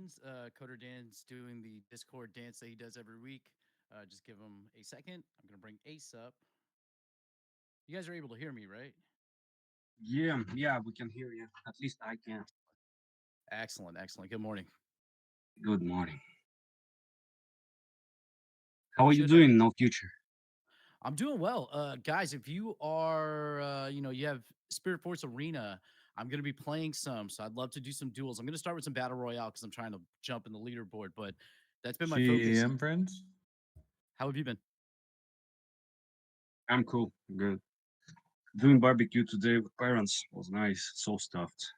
friends. Coder Dan's doing the Discord dance that he does every week. Just give him a second. I'm gonna bring Ace up. You guys are able to hear me, right? Yeah, we can hear you. At least I can. Excellent, excellent. Good morning. Good morning. How are you Should doing? No future. I'm doing well, guys. If you are, you have Spirit Force Arena, I'm gonna be playing some, so I'd love to do some duels. I'm gonna start with some battle royale because I'm trying to jump in the leaderboard, but that's been my focus. GM friends. How have you been? I'm cool. Good. Doing barbecue today with parents was nice. So stuffed.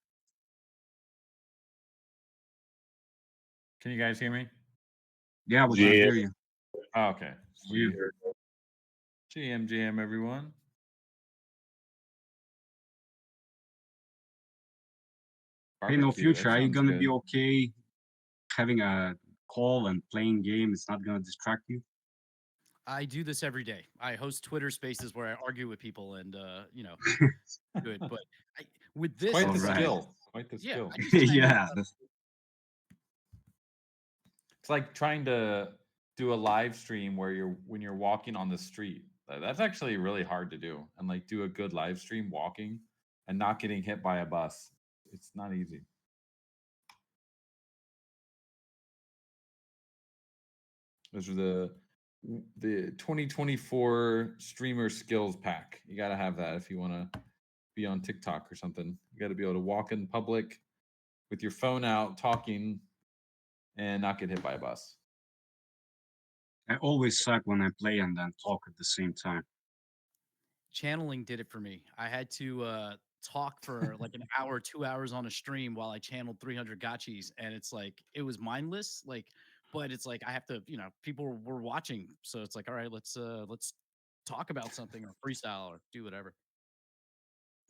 Can you guys hear me? Yeah, we can Yeah. hear you. Oh, okay. Yeah. Sweet. GM, everyone. Hey, no Barbecue. future. That Are you sounds gonna be good. okay having a call and playing game? It's not gonna distract you. I do this every day. I host Twitter Spaces where I argue with people and do it. But with It's this, quite All the it's right. skill. Quite the yeah. skill. I just channel. Yeah. It's like trying to do a live stream where when you're walking on the street. That's actually really hard to do. And like do a good live stream walking and not getting hit by a bus. It's not easy. Those are the 2024 streamer skills pack. You got to have that if you want to be on TikTok or something. You got to be able to walk in public with your phone out talking and not get hit by a bus. I always suck when I play and then talk at the same time. Channeling did it for me. I had to talk for like an hour, 2 hours on a stream while I channeled 300 gotchis, and it's like it was mindless. Like, but it's like I have to, people were watching, so it's like, all right, let's talk about something or freestyle or do whatever.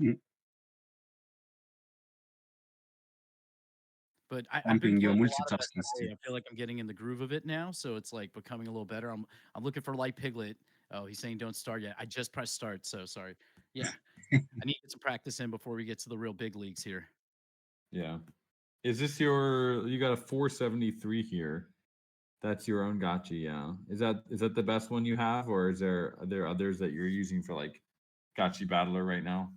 Mm. But I've been Pumping your playing a lot of multitasking SFA. I skills. feel like I'm getting in the groove of it now, so it's like becoming a little better. I'm looking for Light Piglet. Oh, he's saying don't start yet. I just pressed start, so sorry. Yeah, I need to get some practice in before we get to the real big leagues here. Yeah. Is this you got a 473 here? That's your own gotcha, yeah. Is that the best one you have, or are there others that you're using for like gotcha battler right now?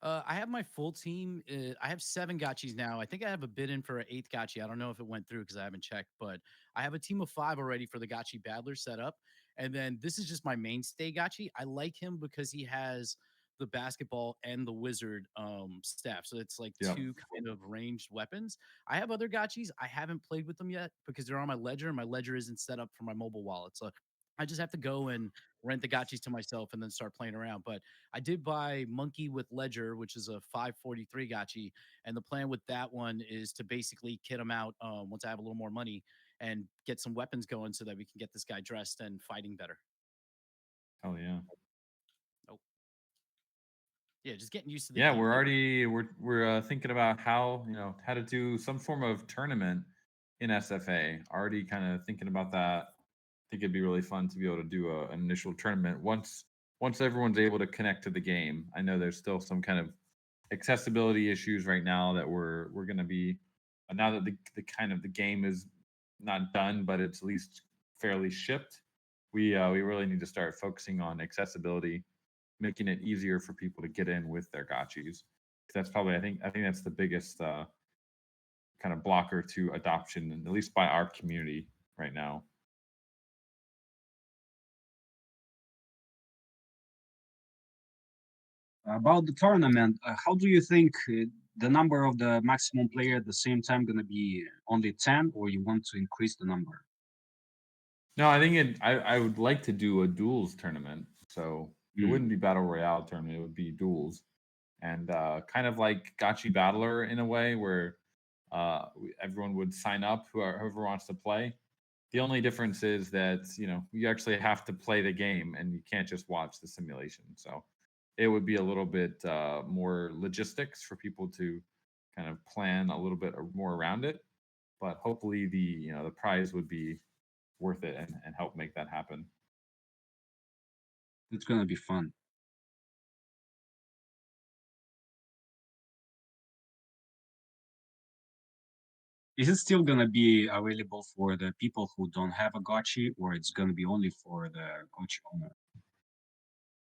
I have my full team. I have 7 gotchis now. I think I have a bid in for an 8th gotchi. I don't know if it went through because I haven't checked, but I have a team of 5 already for the gotchi battler set up. And then this is just my mainstay gotchi. I like him because he has the basketball and the wizard staff. So it's like Yep. 2 kind of ranged weapons. I have other gotchis. I haven't played with them yet because they're on my ledger and my ledger isn't set up for my mobile wallet. So I just have to go and rent the gotchis to myself and then start playing around. But I did buy Monkey with Ledger, which is a 543 gotchi. And the plan with that one is to basically kit him out once I have a little more money and get some weapons going so that we can get this guy dressed and fighting better. Hell yeah. Oh, yeah, just getting used to the Yeah, game. we're thinking about how to do some form of tournament in SFA. Already kind of thinking about that. I think it'd be really fun to be able to do an initial tournament once everyone's able to connect to the game. I know there's still some kind of accessibility issues right now that we're going to be now that the game is not done, but it's at least fairly shipped. We really need to start focusing on accessibility, making it easier for people to get in with their gotchis. That's probably I think that's the biggest kind of blocker to adoption, and at least by our community right now. About the tournament, how do you think the number of the maximum player at the same time gonna be only 10, or you want to increase the number? No, I think I would like to do a duels tournament. So it Mm. wouldn't be battle royale tournament; it would be duels, and kind of like Gotchi Battler in a way where everyone would sign up, whoever wants to play. The only difference is that you actually have to play the game, and you can't just watch the simulation. So it would be a little bit more logistics for people to kind of plan a little bit more around it. But hopefully, the prize would be worth it and help make that happen. It's gonna be fun. Is it still gonna be available for the people who don't have a gotchi, or it's gonna be only for the gotchi owner?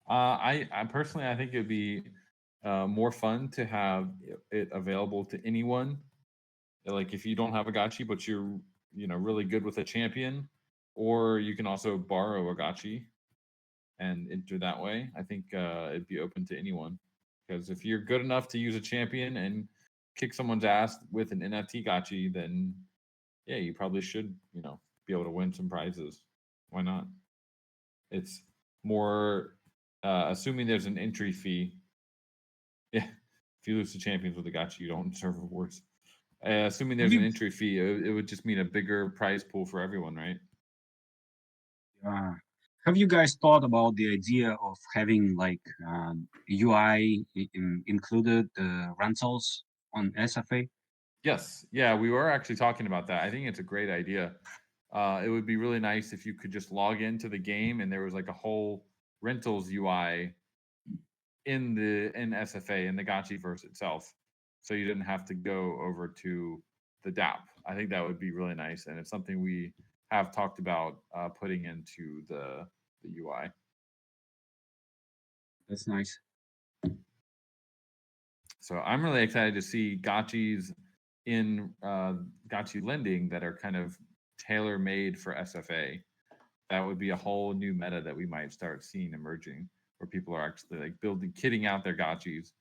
I personally, I think it'd be more fun to have it available to anyone. Like if you don't have a gotchi, but you're really good with a champion, or you can also borrow a gotchi and enter that way. I think it'd be open to anyone because if you're good enough to use a champion and kick someone's ass with an NFT gotchi, then yeah, you probably should be able to win some prizes. Why not? It's more assuming there's an entry fee. Yeah, if you lose to champions with a gotcha, you don't deserve rewards. Assuming Have there's an you entry fee, it would just mean a bigger prize pool for everyone, right? uh, have you guys thought about the idea of having like UI included rentals on SFA? Yes, yeah, we were actually talking about that. I think it's a great idea. It would be really nice if you could just log into the game and there was like a whole rentals UI in SFA in the Gotchiverse itself, so you didn't have to go over to the DApp. I think that would be really nice, and it's something we have talked about putting into the UI. That's nice. So I'm really excited to see gotchis in gotchi lending that are kind of tailor made for SFA. That would be a whole new meta that we might start seeing emerging, where people are actually like kitting out their gotchis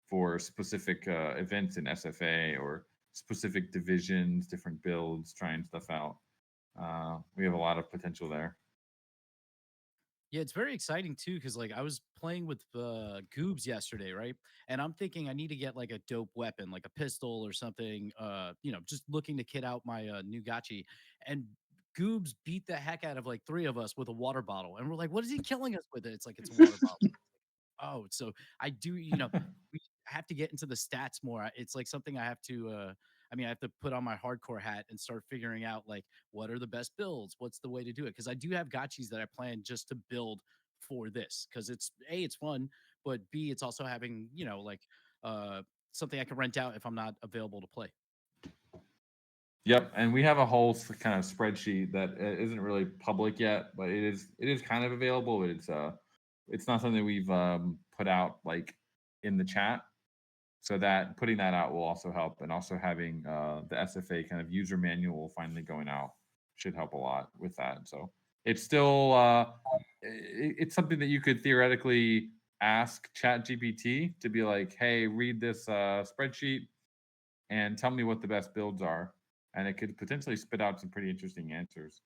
for specific events in SFA or specific divisions, different builds, trying stuff out. We have a lot of potential there. Yeah, it's very exciting too because like I was playing with Goobs yesterday, right? And I'm thinking I need to get like a dope weapon, like a pistol or something. Just looking to kit out my new Gachi. And Goobs beat the heck out of like three of us with a water bottle, and we're like, "What is he killing us with?" It's like it's a water bottle. Oh, so I do, we have to get into the stats more. It's like something I have to I have to put on my hardcore hat and start figuring out like what are the best builds? What's the way to do it? Because I do have gotchis that I plan just to build for this because it's A, it's fun, but B, it's also having, uh something I can rent out if I'm not available to play. Yep, and we have a whole kind of spreadsheet that isn't really public yet, but it is kind of available. But it's not something we've put out like in the chat. So that putting that out will also help, and also having the SFA kind of user manual finally going out should help a lot with that. So it's still it's something that you could theoretically ask Chat GPT to be like, hey, read this spreadsheet and tell me what the best builds are, and it could potentially spit out some pretty interesting answers.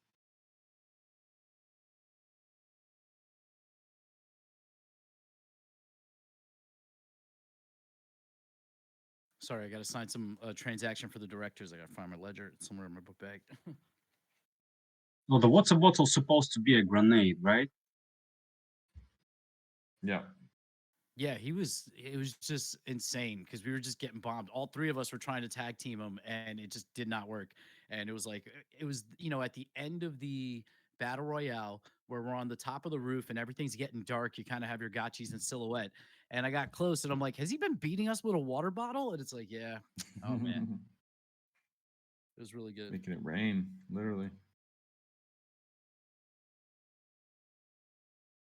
Sorry, I got to sign some transaction for the directors. I got to find my ledger. It's somewhere in my book bag. Well, the water bottle supposed to be a grenade, right? Yeah. Yeah, it was just insane because we were just getting bombed. All three of us were trying to tag team him and it just did not work. And it was like it was, at the end of the battle royale where we're on the top of the roof and everything's getting dark, you kind of have your gotchis in silhouette. And I got close and I'm like, has he been beating us with a water bottle? And it's like, yeah. Oh man, it was really good. Making it rain, literally.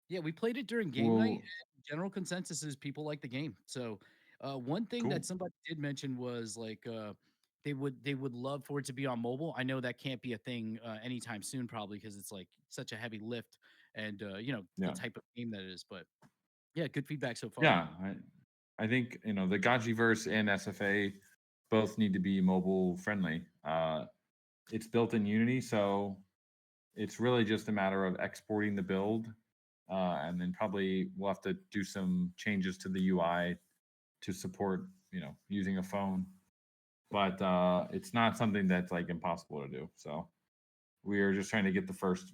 Yeah, we played it during game night. Well, And general consensus is people like the game. So, one thing cool. that somebody did mention was like they would love for it to be on mobile. I know that can't be a thing anytime soon, probably because it's like such a heavy lift and the Yeah. type of game that it is. But yeah, good feedback so far. Yeah. I think, the Gajiverse and SFA both need to be mobile friendly. It's built in Unity, so it's really just a matter of exporting the build, and then probably we'll have to do some changes to the UI to support, using a phone. But it's not something that's like impossible to do. So we are just trying to get the first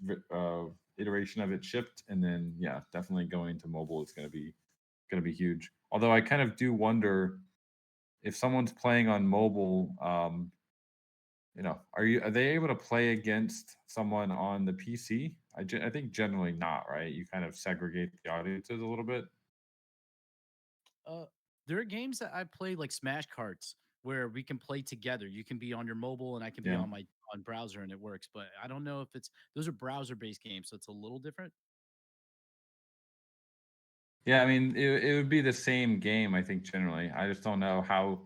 iteration of it shipped, and then yeah, definitely going to mobile is going to be huge. Although I kind of do wonder if someone's playing on mobile, are they able to play against someone on the PC? I think generally not, right? You kind of segregate the audiences a little bit. Uh, there are games that I played like Smash Carts, where we can play together. You can be on your mobile and I can be Yeah. on my on browser and it works. But I don't know if it's those are browser based games, so it's a little different. Yeah, I mean, it would be the same game, I think, generally. I just don't know how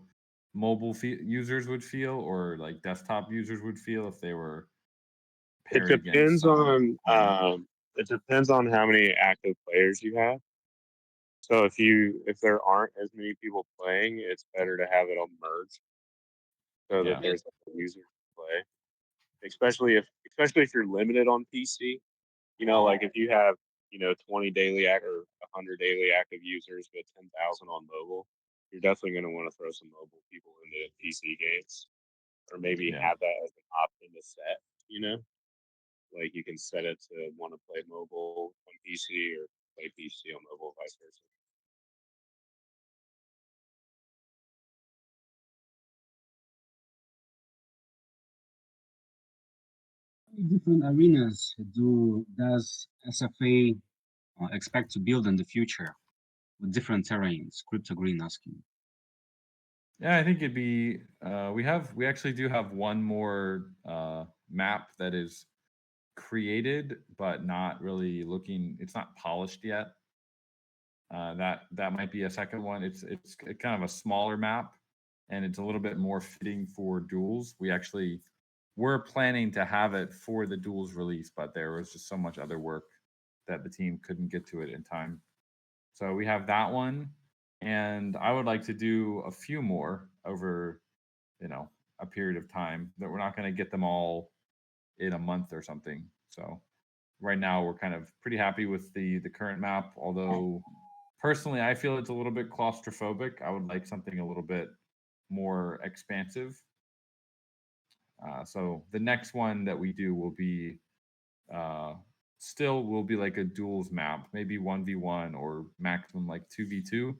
users would feel or like desktop users would feel if they were It paired against depends someone. on how many active players you have. So if there aren't as many people playing, it's better to have it all merged so that Yeah. there's like a user to play. Especially if you're limited on PC. Like if you have 20 daily or 100 daily active users but 10,000 on mobile, you're definitely going to want to throw some mobile people into PC games, or maybe Yeah. have that as an option to set. You know, like you can set it to want to play mobile on PC or play PC on mobile, vice versa. Different arenas does SFA expect to build in the future with different terrains? Crypto Green asking. Yeah, I think it'd be we actually do have one more map that is created but not really looking, it's not polished yet. That might be a second one. It's kind of a smaller map, and it's a little bit more fitting for duels. We're planning to have it for the duels release, but there was just so much other work that the team couldn't get to it in time. So we have that one, and I would like to do a few more over, a period of time. That we're not going to get them all in a month or something. So right now we're kind of pretty happy with the current map, although personally I feel it's a little bit claustrophobic. I would like something a little bit more expansive. So the next one that we do will be uh, still will be like a duels map, maybe 1v1 or maximum like 2v2,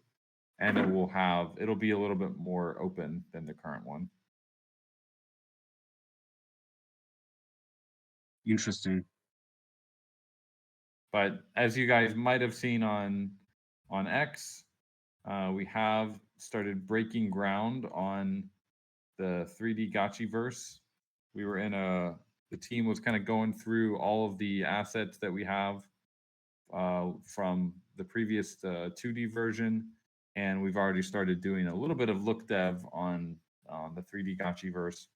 and it'll be a little bit more open than the current one. Interesting. But as you guys might have seen on X, we have started breaking ground on the 3D Gotchi verse. We were the team was kind of going through all of the assets that we have from the previous 2D version, and we've already started doing a little bit of look dev on the 3D Gotchi verse.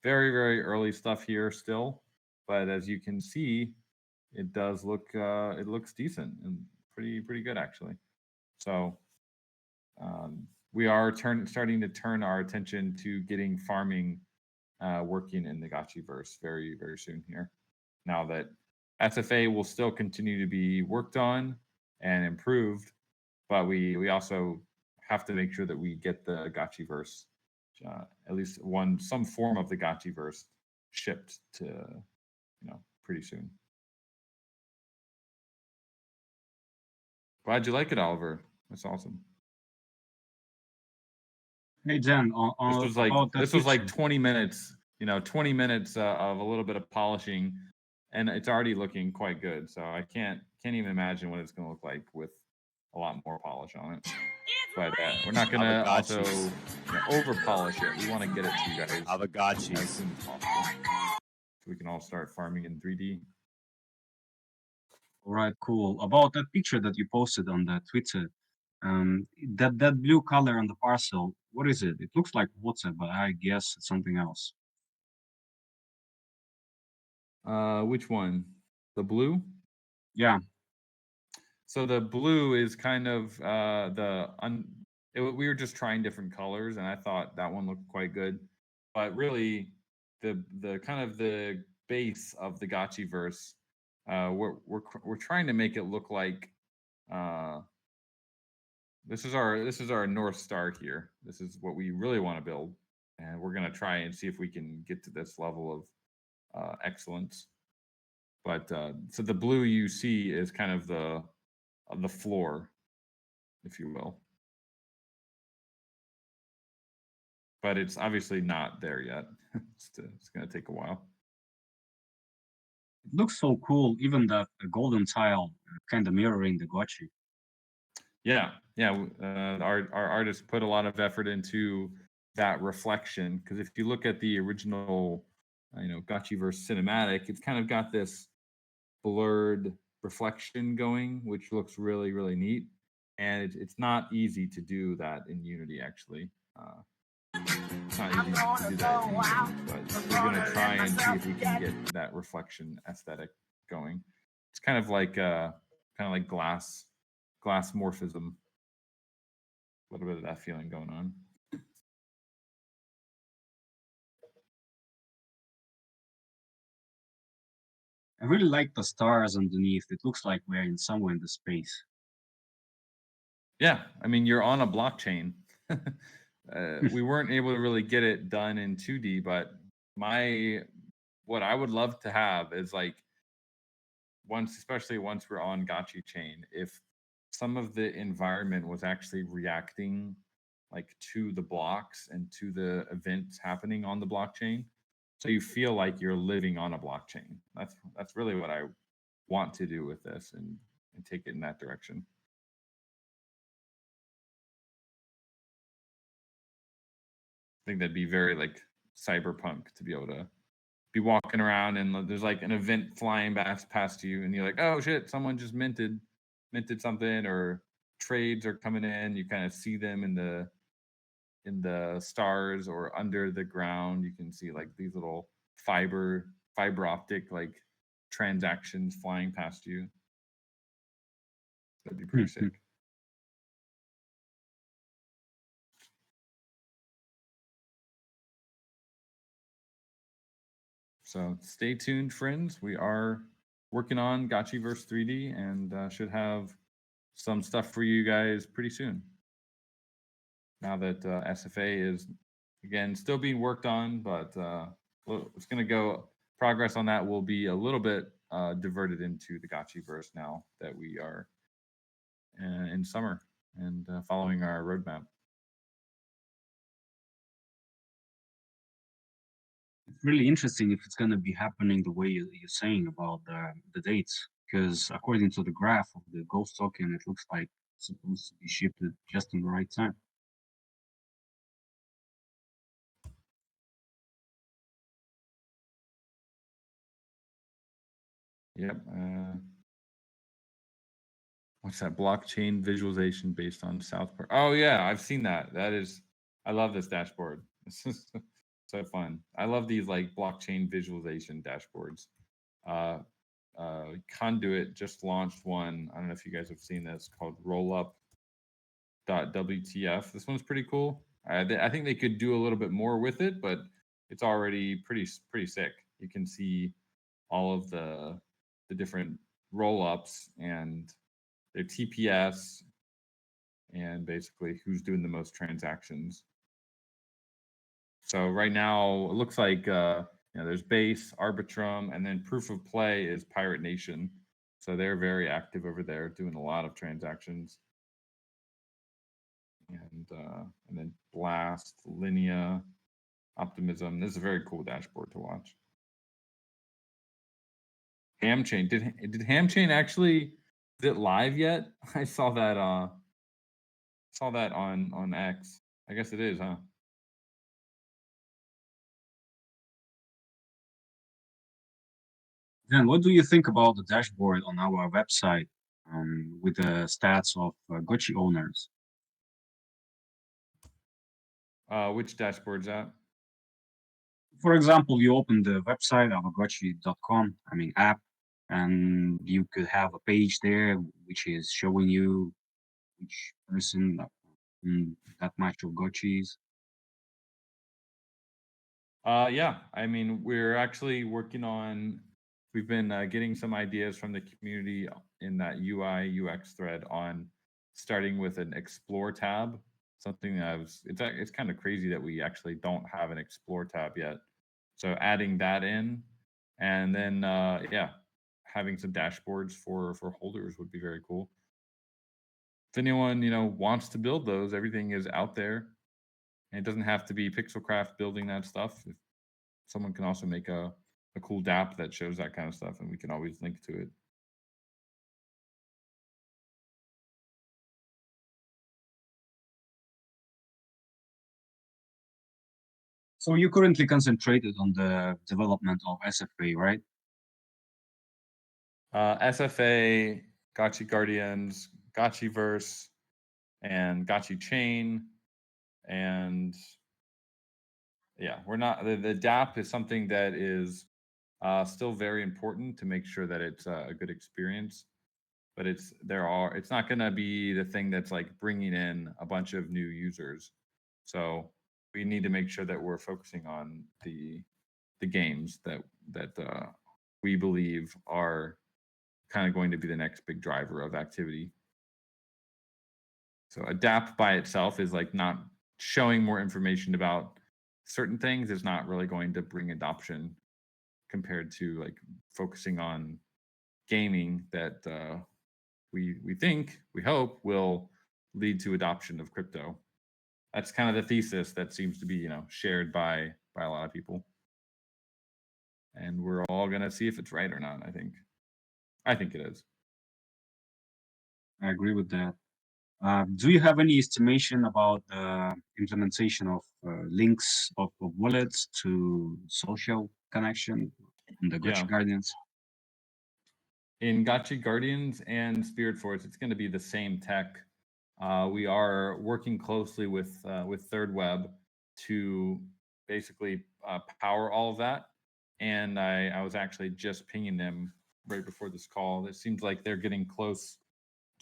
Very, very early stuff here still, but as you can see, it does look it looks decent and pretty good actually. So we are starting to turn our attention to getting farming working in the Gotchi verse very, very soon here. Now that SFA will still continue to be worked on and improved, but we also have to make sure that we get the Gotchi verse, at least some form of the Gotchi verse shipped to pretty soon. Glad you like it, Oliver. That's awesome. Hey Jen, about that This was like picture. 20 minutes, 20 minutes of a little bit of polishing, and it's already looking quite good. So I can't even imagine what it's going to look like with a lot more polish on it. But we're not going to also over polish it. We want to get it to you guys Aavegotchi. as soon as possible, so we can all start farming in 3D. All right, cool. About that picture that you posted on the Twitter, that blue color on the parcel, what is it? It looks like water, but I guess it's something else. Which one? The blue? Yeah. So the blue is kind of we were just trying different colors, and I thought that one looked quite good. But really, the kind of the base of the Gotchi verse, we're trying to make it look like this is our North Star here. This is what we really want to build, and we're gonna try and see if we can get to this level of excellence. But so the blue you see is kind of the floor, if you will. But it's obviously not there yet. It's going to take a while. It looks so cool, even the golden tile kind of mirroring the Gotchi. Yeah. Our artists put a lot of effort into that reflection. Because if you look at the original, Gotchiverse cinematic, it's kind of got this blurred reflection going, which looks really, really neat. And it's not easy to do that in Unity, actually. It's not easy to do that in Unity, but we're gonna try and see if we can get that reflection aesthetic going. It's kind of like glass morphism. A little bit of that feeling going on. I really like the stars underneath. It looks like we're in somewhere in the space. Yeah, I mean, you're on a blockchain. We weren't able to really get it done in 2D, but what I would love to have is like especially once we're on Gotchi chain, if some of the environment was actually reacting like to the blocks and to the events happening on the blockchain, so you feel like you're living on a blockchain. That's really what I want to do with this and take it in that direction. I think that'd be very like cyberpunk to be able to be walking around and there's like an event flying past you and you're like, oh shit, someone just minted something, or trades are coming in. You kind of see them in the stars or under the ground. You can see like these little fiber optic like transactions flying past you. That'd be pretty sick. So stay tuned, friends. We are working on Gotchiverse 3D and should have some stuff for you guys pretty soon. Now that SFA is, again, still being worked on, but it's going to go, progress on that will be a little bit diverted into the Gotchiverse now that we are in summer and following our roadmap. It's really interesting if it's going to be happening the way you're saying about the dates, because according to the graph of the Ghost token, it looks like it's supposed to be shipped just in the right time. Yep. What's that? Blockchain visualization based on South Park. Oh yeah, I've seen that. I love this dashboard. This is so fun. I love these like blockchain visualization dashboards. Conduit just launched one. I don't know if you guys have seen this, called rollup.wtf. This one's pretty cool. I think they could do a little bit more with it, but it's already pretty sick. You can see all of the different roll-ups and their TPS and basically who's doing the most transactions. So right now it looks like there's base, Arbitrum, and then proof of play is Pirate Nation. So they're very active over there, doing a lot of transactions. And then Blast, Linea, Optimism. This is a very cool dashboard to watch. Hamchain. Did Hamchain actually, is it live yet? I saw that on X. I guess it is, huh? Then what do you think about the dashboard on our website with the stats of Gotchi owners? Which dashboard's that? For example, you open the website Aavegotchi.com, app, and you could have a page there which is showing you which person that much of Gotchis. Yeah, I mean, we're actually working on. We've been getting some ideas from the community in that UI UX thread on starting with an explore tab. Something that it's kind of crazy that we actually don't have an explore tab yet. So adding that in, and then having some dashboards for holders would be very cool. If anyone wants to build those, everything is out there. And it doesn't have to be Pixelcraft building that stuff. If someone can also make a cool DApp that shows that kind of stuff, and we can always link to it. So you currently concentrated on the development of SFA, right? SFA, Gotchi Guardians, Gotchiverse, and Gotchi Chain, and yeah, we're not the DApp is something that is still very important to make sure that it's a good experience. But it's not going to be the thing that's like bringing in a bunch of new users. So we need to make sure that we're focusing on the games that we believe are kind of going to be the next big driver of activity. So adapt by itself is like not showing more information about certain things is not really going to bring adoption compared to like focusing on gaming that we think, we hope will lead to adoption of crypto. That's kind of the thesis that seems to be, shared by a lot of people. And we're all going to see if it's right or not, I think. I think it is. I agree with that. Do you have any estimation about the implementation of links of wallets to social connection in the Gotchi Yeah. Guardians? In Gotchi Guardians and Spirit Force, it's going to be the same tech. We are working closely with Third Web to basically power all of that. And I was actually just pinging them right before this call. It seems like they're getting close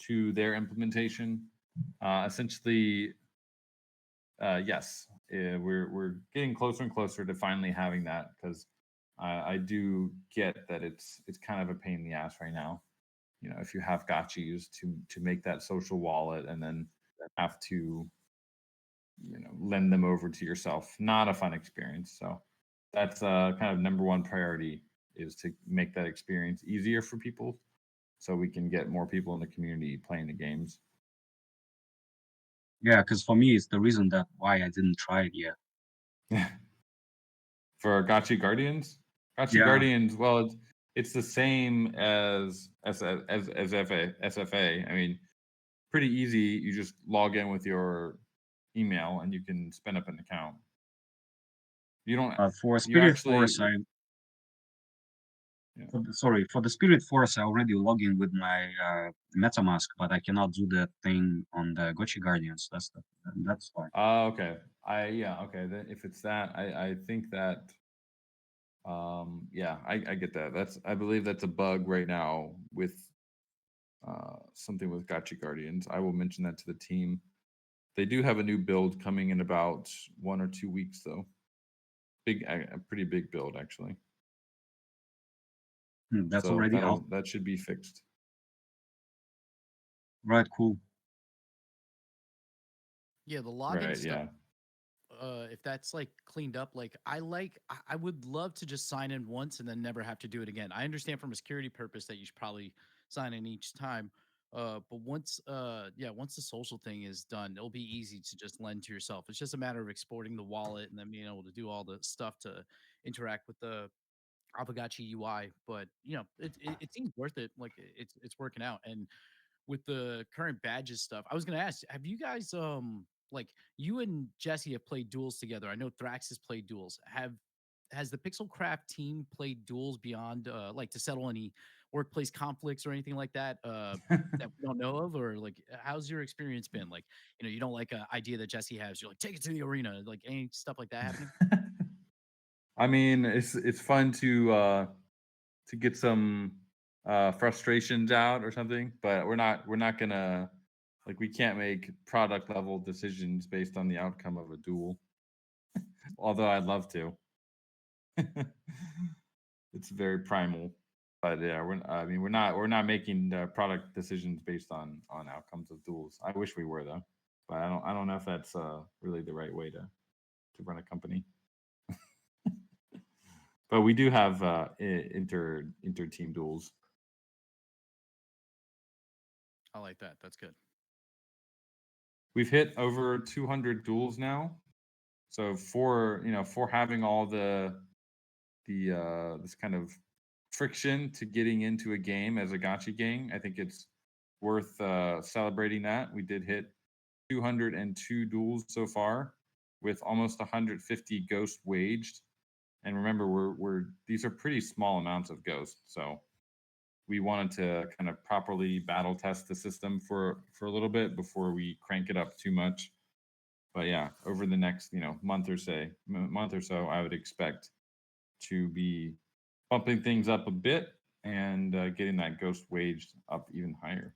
to their implementation. Essentially, yes, we're getting closer and closer to finally having that because I do get that it's kind of a pain in the ass right now. If you have gotchis to make that social wallet and then have to lend them over to yourself, not a fun experience. So that's kind of number one priority is to make that experience easier for people so we can get more people in the community playing the games. Yeah, because for me, it's the reason that why I didn't try it yet. For Gotchi Guardians, Yeah. Guardians, well, it's the same as SFA. I mean, pretty easy. You just log in with your email and you can spin up an account. You don't. For You Spirit actually. Force, Yeah. for the Spirit Force, I already log in with my MetaMask, but I cannot do that thing on the Gotchi Guardians. That's fine. Okay. Okay. Then if it's that, I think that. Yeah, I get that. I believe that's a bug right now with something with Gotchi Guardians. I will mention that to the team. They do have a new build coming in about 1 or 2 weeks, though. A pretty big build, actually. That's So already out. that should be fixed. Right, cool. Yeah, the login Right, stuff. yeah. If that's like cleaned up, like I would love to just sign in once and then never have to do it again. I understand from a security purpose that you should probably sign in each time. But once the social thing is done, it'll be easy to just lend to yourself. It's just a matter of exporting the wallet and then being able to do all the stuff to interact with the Aavegotchi UI. But it seems worth it. Like it's working out. And with the current badges stuff, I was gonna ask, have you guys like you and Jesse have played duels together? I know Thrax has played duels. Has the Pixelcraft team played duels beyond like to settle any workplace conflicts or anything like that that we don't know of? Or like how's your experience been? Like, you don't like an idea that Jesse has, you're like, take it to the arena, like any stuff like that happening? I mean, it's fun to get some frustrations out or something, but we're not gonna like we can't make product level decisions based on the outcome of a duel. Although I'd love to. It's very primal, but yeah, we're not making product decisions based on outcomes of duels. I wish we were though, but I don't know if that's really the right way to run a company. But we do have inter team duels. I like that. That's good. We've hit over 200 duels now. So for having all this kind of friction to getting into a game as a gotcha gang, I think it's worth celebrating that. We did hit 202 duels so far, with almost 150 ghosts waged. And remember, these are pretty small amounts of ghosts, so we wanted to kind of properly battle test the system for a little bit before we crank it up too much. But yeah, over the next month or so, I would expect to be bumping things up a bit and getting that ghost waged up even higher.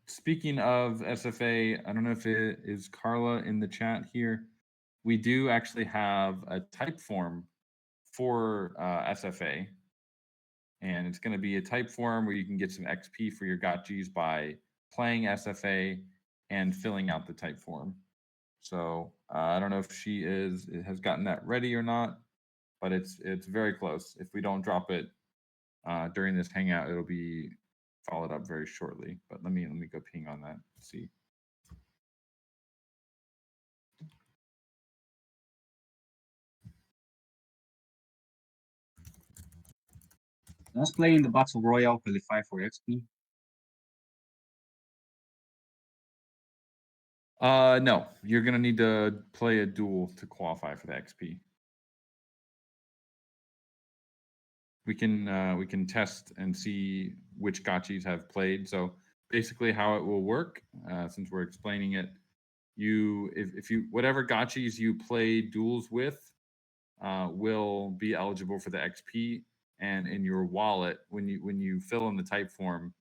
Speaking of SFA, I don't know if it is Carla in the chat here. We do actually have a type form for SFA, and it's going to be a type form where you can get some XP for your gotchis by playing SFA and filling out the type form. So I don't know if she has gotten that ready or not, but it's very close. If we don't drop it during this hangout, it'll be followed up very shortly. But let me go ping on that. See. Does playing the Battle Royale qualify for XP? No, you're gonna need to play a duel to qualify for the XP. We can test and see which gotchis have played. So basically, how it will work, since we're explaining it, if you whatever gotchis you play duels with, will be eligible for the XP. And in your wallet, when you fill in the type form,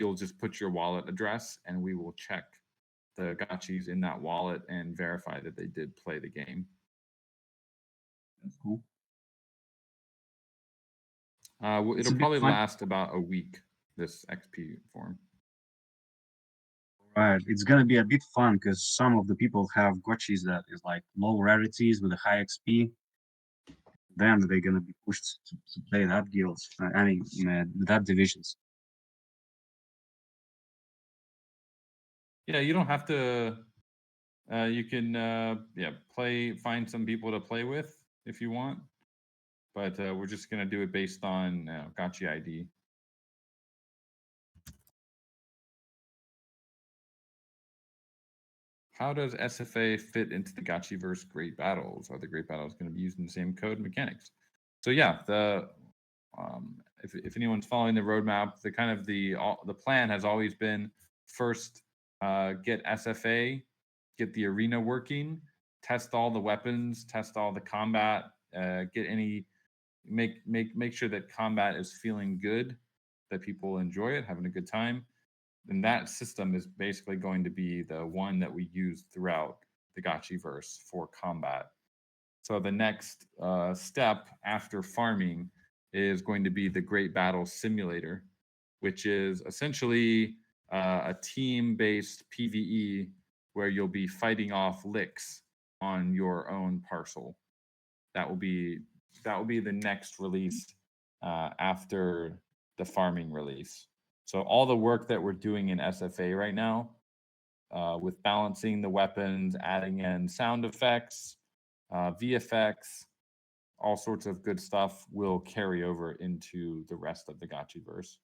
you'll just put your wallet address, and we will check the gotchis in that wallet and verify that they did play the game. That's cool. It'll probably last about a week, this XP form. Right, it's gonna be a bit fun because some of the people have gotchis that is like low rarities with a high XP. Then they're gonna be pushed to play that guilds. I mean, that divisions. Yeah, you don't have to. You can find some people to play with if you want, but we're just gonna do it based on gotchi ID. How does SFA fit into the Gotchiverse Great Battles? Are the Great Battles going to be using the same code and mechanics? So yeah, if anyone's following the roadmap, the plan has always been first get SFA, get the arena working, test all the weapons, test all the combat, make sure that combat is feeling good, that people enjoy it, having a good time. And that system is basically going to be the one that we use throughout the Gotchiverse for combat. So the next step after farming is going to be the Great Battle Simulator, which is essentially a team-based PvE where you'll be fighting off licks on your own parcel. That will be the next release after the farming release. So all the work that we're doing in SFA right now, with balancing the weapons, adding in sound effects, VFX, all sorts of good stuff will carry over into the rest of the Gotchiverse.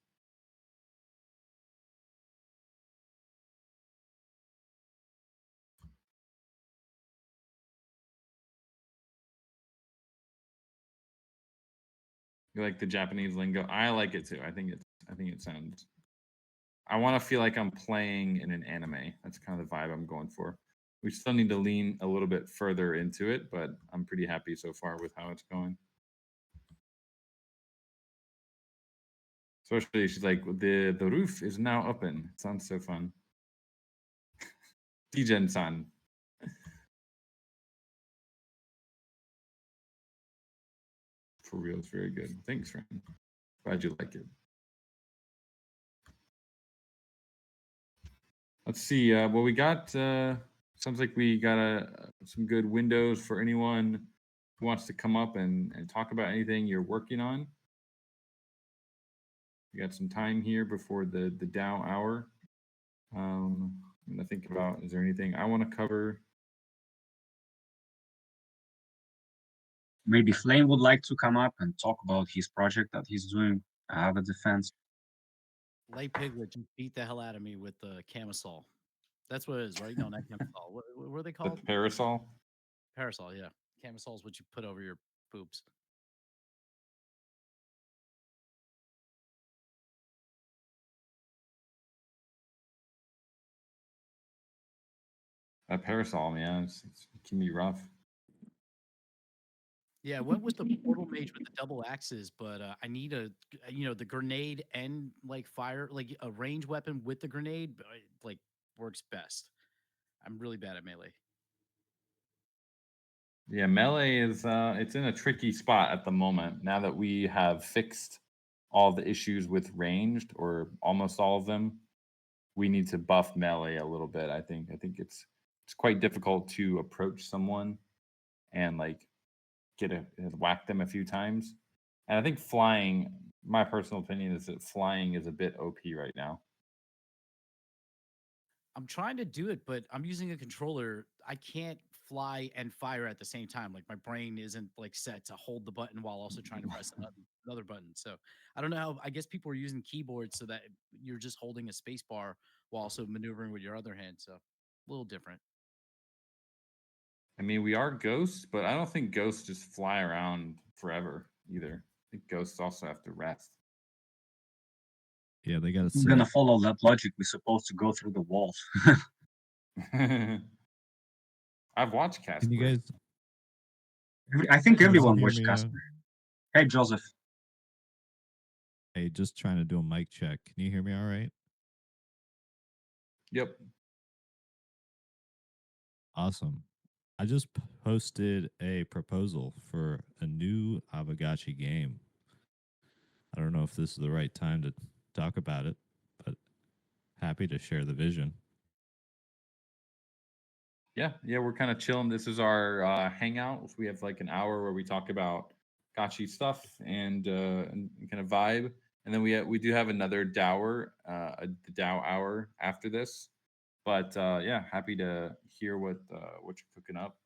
You like the Japanese lingo? I like it too. I think it sounds. I want to feel like I'm playing in an anime. That's kind of the vibe I'm going for. We still need to lean a little bit further into it, but I'm pretty happy so far with how it's going. Especially, she's like, the roof is now open. It sounds so fun. Dijen-san. For real, it's very good. Thanks, friend. Glad you like it. Let's see. Well, we got. Sounds like we got some good windows for anyone who wants to come up and talk about anything you're working on. We got some time here before the DAO hour. I'm gonna think about, is there anything I want to cover? Maybe Flame would like to come up and talk about his project that he's doing. I have a defense. Lay Piglet just beat the hell out of me with the camisole. That's what it is, right? No, not camisole. What are they The called? parasol. Parasol, yeah. Camisole is what you put over your boobs. A parasol, man, it can be rough. Yeah, I went with the portal mage with the double axes, but I need the grenade and like fire, like a range weapon with the grenade, like works best. I'm really bad at melee. Yeah, melee is it's in a tricky spot at the moment. Now that we have fixed all the issues with ranged, or almost all of them, we need to buff melee a little bit. I think it's quite difficult to approach someone and like whack them a few times. And I think flying, my personal opinion is that flying is a bit OP right now. I'm trying to do it, but I'm using a controller. I can't fly and fire at the same time. Like my brain isn't like set to hold the button while also trying to press another button. So I don't know how. I guess people are using keyboards so that you're just holding a space bar while also maneuvering with your other hand. So a little different. I mean, we are ghosts, but I don't think ghosts just fly around forever either. I think ghosts also have to rest. Yeah, they got to If we're gonna sit. follow that logic, we're supposed to go through the walls. I've watched Can you Casper. guys I think can you all everyone hear watched me? Casper. Hey, Joseph. Hey, just trying to do a mic check. Can you hear me all right? Yep. Awesome. I just posted a proposal for a new Aavegotchi game. I don't know if this is the right time to talk about it, but happy to share the vision. Yeah, we're kind of chilling. This is our hangout. We have like an hour where we talk about gotchi stuff and kind of vibe, and then we do have another dower, the Dow hour after this. But yeah, happy to hear what you're cooking up.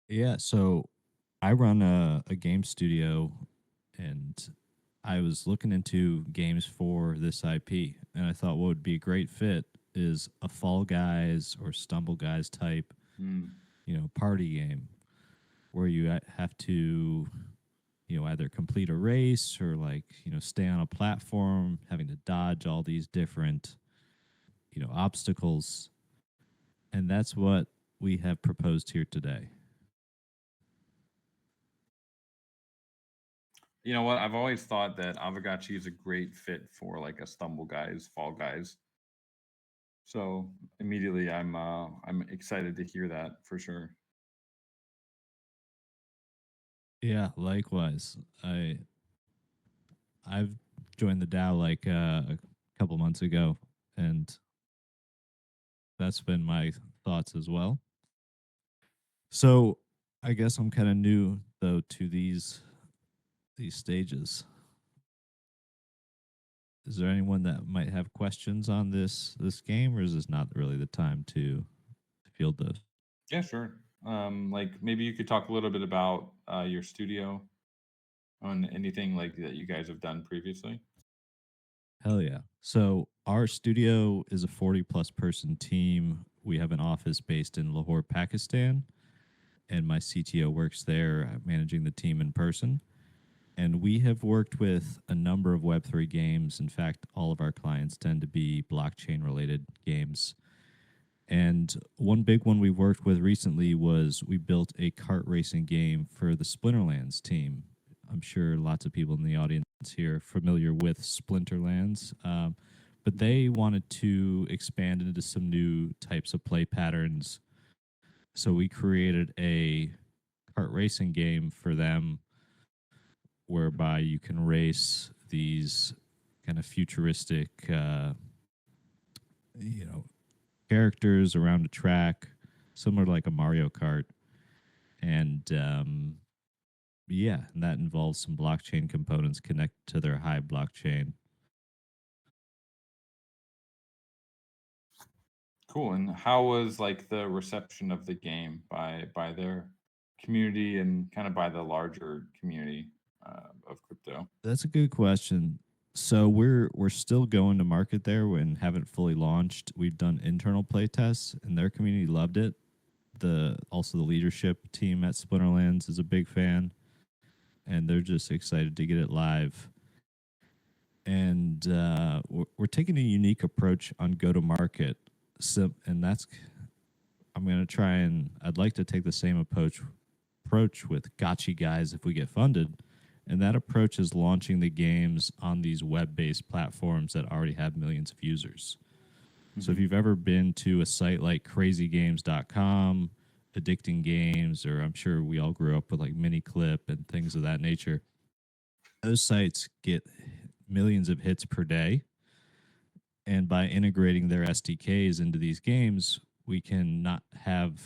Yeah, so I run a game studio, and I was looking into games for this IP, and I thought what would be a great fit is a Fall Guys or Stumble Guys type, Hmm. party game where you have to, either complete a race or like, stay on a platform, having to dodge all these different, obstacles. And that's what we have proposed here today. You know what? I've always thought that Aavegotchi is a great fit for like a Stumble Guys, Fall Guys. So immediately, I'm excited to hear that for sure. Yeah, likewise. I've joined the DAO like a couple months ago, and that's been my thoughts as well. So I guess I'm kind of new though to these stages. Is there anyone that might have questions on this game, or is this not really the time to field those? Yeah, sure. Like maybe you could talk a little bit about your studio on anything like that you guys have done previously. Hell yeah. So our studio is a 40 plus person team. We have an office based in Lahore, Pakistan, and my CTO works there managing the team in person. And we have worked with a number of Web3 games. In fact, all of our clients tend to be blockchain related games. And one big one we worked with recently was we built a kart racing game for the Splinterlands team. I'm sure lots of people in the audience here are familiar with Splinterlands, but they wanted to expand into some new types of play patterns. So we created a kart racing game for them whereby you can race these kind of futuristic, you know, characters around a track, similar to like a Mario Kart. And yeah, and that involves some blockchain components connected to their Hive blockchain. Cool. And how was like the reception of the game by their community and kind of by the larger community of crypto? That's a good question. So we're still going to market there and haven't fully launched. We've done internal play tests, and their community loved it. The leadership team at Splinterlands is a big fan, and they're just excited to get it live. And we're taking a unique approach on go to market. So, and that's I'm going to try and I'd like to take the same approach with Gotchi guys if we get funded. And that approach is launching the games on these web-based platforms that already have millions of users. So if you've ever been to a site like crazygames.com, Addicting Games, or I'm sure we all grew up with like Miniclip and things of that nature, those sites get millions of hits per day. And by integrating their SDKs into these games, we can have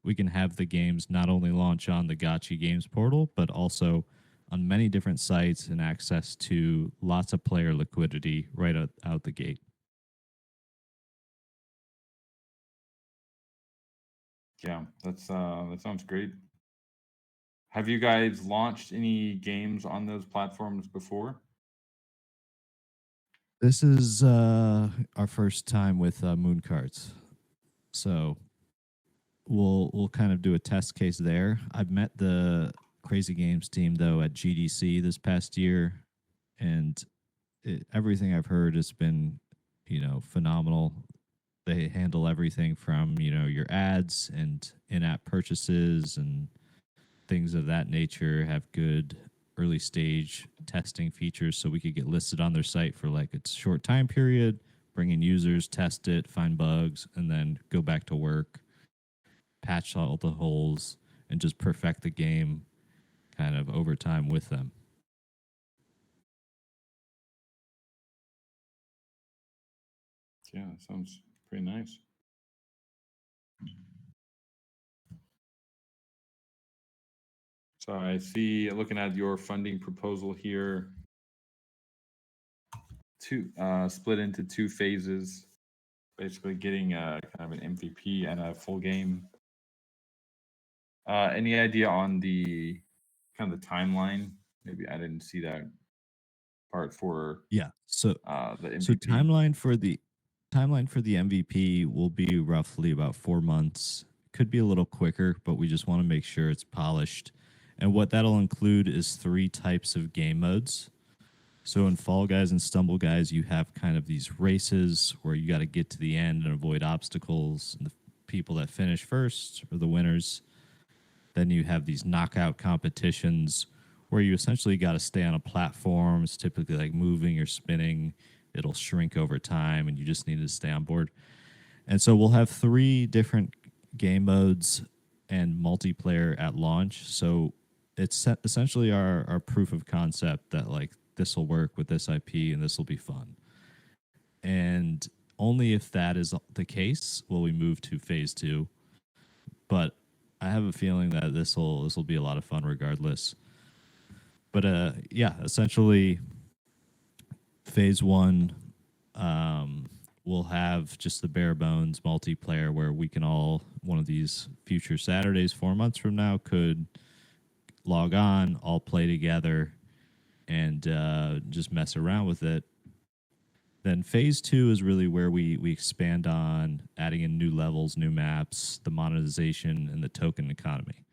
the games not only launch on the Gotchi Games portal, but also on many different sites and access to lots of player liquidity right out the gate. Yeah, that sounds great. Have you guys launched any games on those platforms before? This is our first time with Moon Carts, so we'll kind of do a test case there. I've met the Crazy Games team though at GDC this past year, and everything I've heard has been, phenomenal. They handle everything from your ads and in-app purchases and things of that nature. Have good early stage testing features so we could get listed on their site for like a short time period, bring in users, test it, find bugs, and then go back to work, patch all the holes, and just perfect the game kind of over time with them. Yeah, that sounds pretty nice. So I see, looking at your funding proposal here, split into two phases, basically getting kind of an MVP and a full game. Any idea on the kind of the timeline? Maybe I didn't see that part for Yeah. So the MVP. So timeline for the MVP will be roughly about 4 months. Could be a little quicker, but we just want to make sure it's polished. And what that'll include is 3 types of game modes. So in Fall Guys and Stumble Guys, you have kind of these races where you got to get to the end and avoid obstacles. And the people that finish first are the winners. Then you have these knockout competitions where you essentially got to stay on a platform. It's typically like moving or spinning. It'll shrink over time, and you just need to stay on board. And so we'll have 3 different game modes and multiplayer at launch. So it's essentially our proof of concept that like this will work with this IP and this will be fun. And only if that is the case will we move to phase 2. But I have a feeling that this will be a lot of fun regardless. But yeah, essentially phase 1 we'll have just the bare bones multiplayer where we can all, one of these future Saturdays 4 months from now, could log on, all play together, and just mess around with it. Then phase 2 is really where we expand on adding in new levels, new maps, the monetization, and the token economy.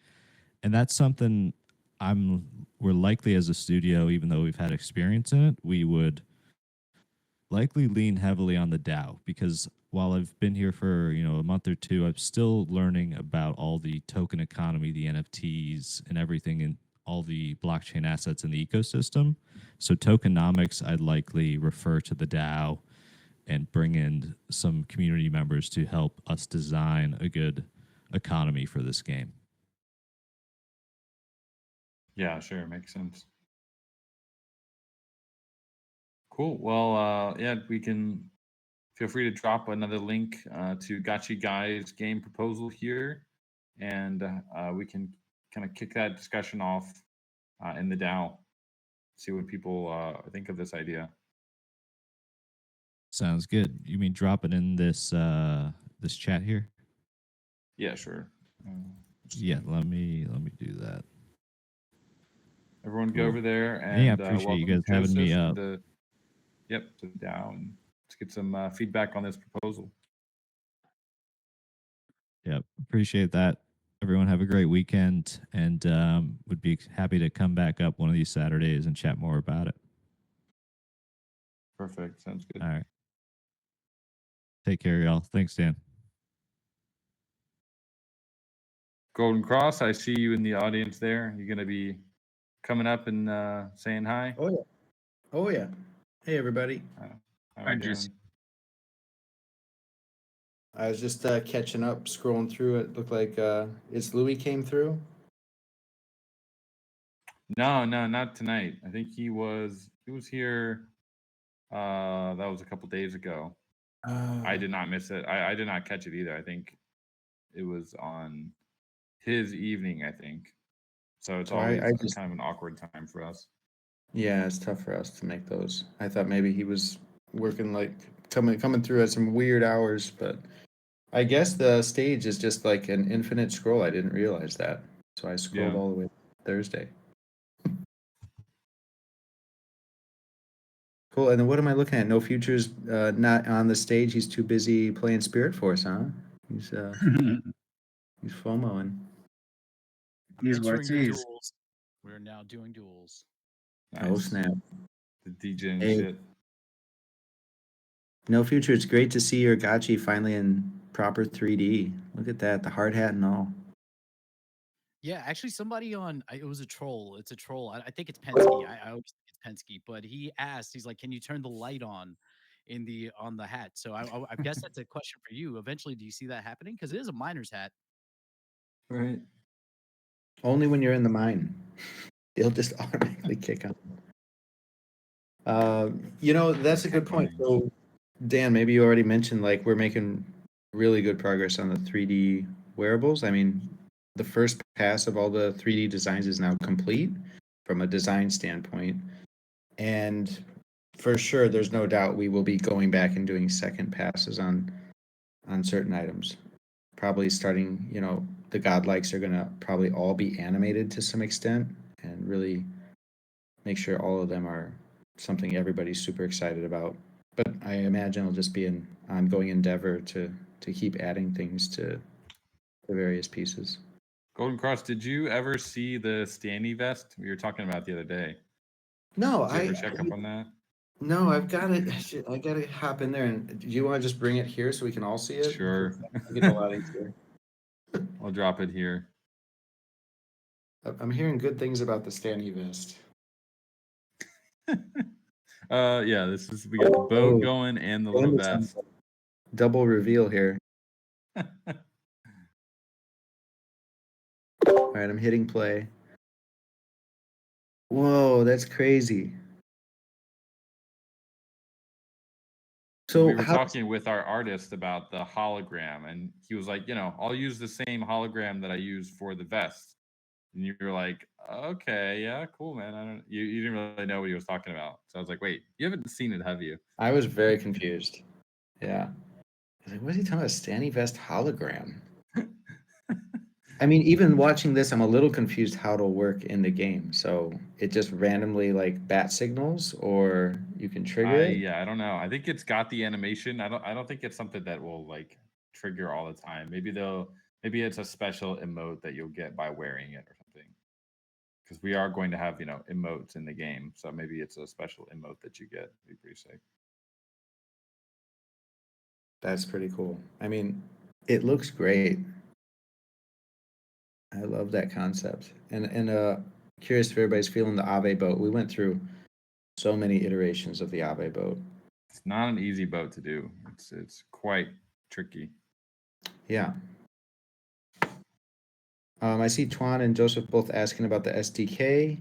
And that's something we're likely as a studio, even though we've had experience in it, we would likely lean heavily on the DAO, because while I've been here for a month or two, I'm still learning about all the token economy, the NFTs, and everything in all the blockchain assets in the ecosystem. So tokenomics, I'd likely refer to the DAO and bring in some community members to help us design a good economy for this game. Yeah, sure, makes sense. Cool. Well, yeah, we can feel free to drop another link to Gotchi Guy's game proposal here, and we can kind of kick that discussion off in the DAO. See what people think of this idea. Sounds good. You mean drop it in this this chat here? Yeah, sure. Yeah, let me do that. Everyone go Cool. over there and Yeah, I appreciate you guys welcome having me Joseph up. and to the DAO, and let's get some feedback on this proposal. Yep. Appreciate that. Everyone have a great weekend, and would be happy to come back up one of these Saturdays and chat more about it. Perfect. Sounds good. All right. Take care, y'all. Thanks, Dan. Golden Cross, I see you in the audience there. You're going to be coming up and saying hi. Oh yeah. Oh yeah. Hey everybody. How Hi, we Jesse. doing? I was just catching up, scrolling through it. Looked like it's Louis came through. No, not tonight. I think he was here. That was a couple days ago. I did not miss it. I did not catch it either. I think it was on his evening, I think. So it's So always I just kind of an awkward time for us. yeah, it's tough for us to make those. I thought maybe he was working like coming through at some weird hours, but I guess the stage is just like an infinite scroll. I didn't realize that. So I scrolled Yeah. all the way to Thursday. Cool. And then what am I looking at? No Futures not on the stage. He's too busy playing Spirit Force, huh? He's FOMOing. Here's what Entering it the is. duels. We're now doing duels. Oh Nice. snap. The DJ and Hey. shit. No Future, it's great to see your Gotchi finally in proper 3D. Look at that, the hard hat and all. Yeah, actually, somebody on it was a troll. It's a troll. I think it's Penske. I always think it's Penske, but he asked, he's like, "Can you turn the light on on the hat?" So I guess that's a question for you. Eventually, do you see that happening? Because it is a miner's hat. Right. Only when you're in the mine. They'll just automatically kick on. That's a good point. So, Dan, maybe you already mentioned like we're making really good progress on the 3D wearables. I mean, the first pass of all the 3D designs is now complete from a design standpoint. And for sure, there's no doubt we will be going back and doing second passes on certain items. Probably starting, the godlikes are gonna probably all be animated to some extent and really make sure all of them are something everybody's super excited about. But I imagine it'll just be an ongoing endeavor to keep adding things to the various pieces. Golden Cross, did you ever see the Stanny vest we were talking about the other day? No, Did you ever check up on that? No, I've got it. I gotta hop in there. And do you want to just bring it here so we can all see it? Sure. I'll get a lot easier. I'll drop it here. I'm hearing good things about the Stanley vest. Yeah, we got the boat going and the little And it's on vest. double reveal here. All right, I'm hitting play. Whoa, that's crazy. So We were talking with our artist about the hologram, and he was like, I'll use the same hologram that I use for the vest. And you were like, okay, yeah, cool, man. You didn't really know what he was talking about. So I was like, wait, you haven't seen it, have you? I was very confused. Yeah. I was like, what is he talking about? Stanley vest hologram. I mean, even watching this, I'm a little confused how it'll work in the game. So it just randomly like bat signals, or you can trigger it. Yeah, I don't know. I think it's got the animation. I don't think it's something that will like trigger all the time. Maybe it's a special emote that you'll get by wearing it or something. Because we are going to have, emotes in the game. So maybe it's a special emote that you get. It'd be pretty sick. That's pretty cool. I mean, it looks great. I love that concept. And curious if everybody's feeling the Aave boat. We went through so many iterations of the Aave boat. It's not an easy boat to do. It's quite tricky. Yeah. I see Tuan and Joseph both asking about the SDK.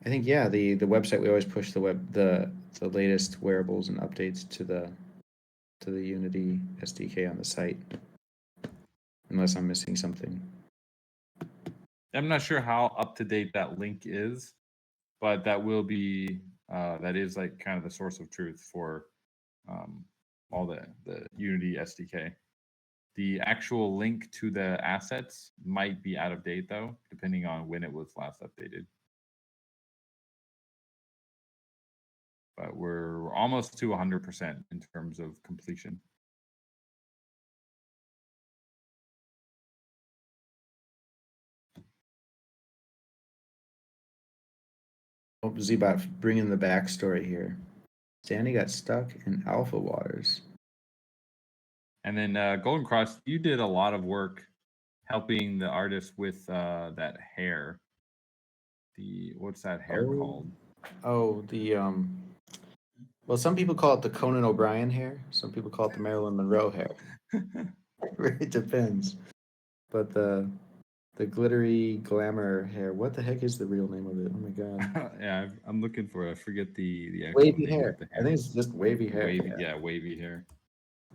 I think the website, we always push the latest wearables and updates to the Unity SDK on the site. Unless I'm missing something. I'm not sure how up to date that link is, but that will be that is like kind of the source of truth for all the Unity SDK. The actual link to the assets might be out of date though, depending on when it was last updated. but we're almost to 100% in terms of completion. Oh, Zbot, bringing the backstory here. Danny got stuck in alpha waters. And then Golden Cross, you did a lot of work helping the artist with that hair. What's that hair called? Oh, well, some people call it the Conan O'Brien hair. Some people call it the Marilyn Monroe hair. It really depends. But the glittery glamour hair. What the heck is the real name of it? Oh my god. Yeah, I'm looking for it. I forget the actual Wavy name hair. of the I hair. think it's just wavy hair. Wavy, yeah, wavy hair.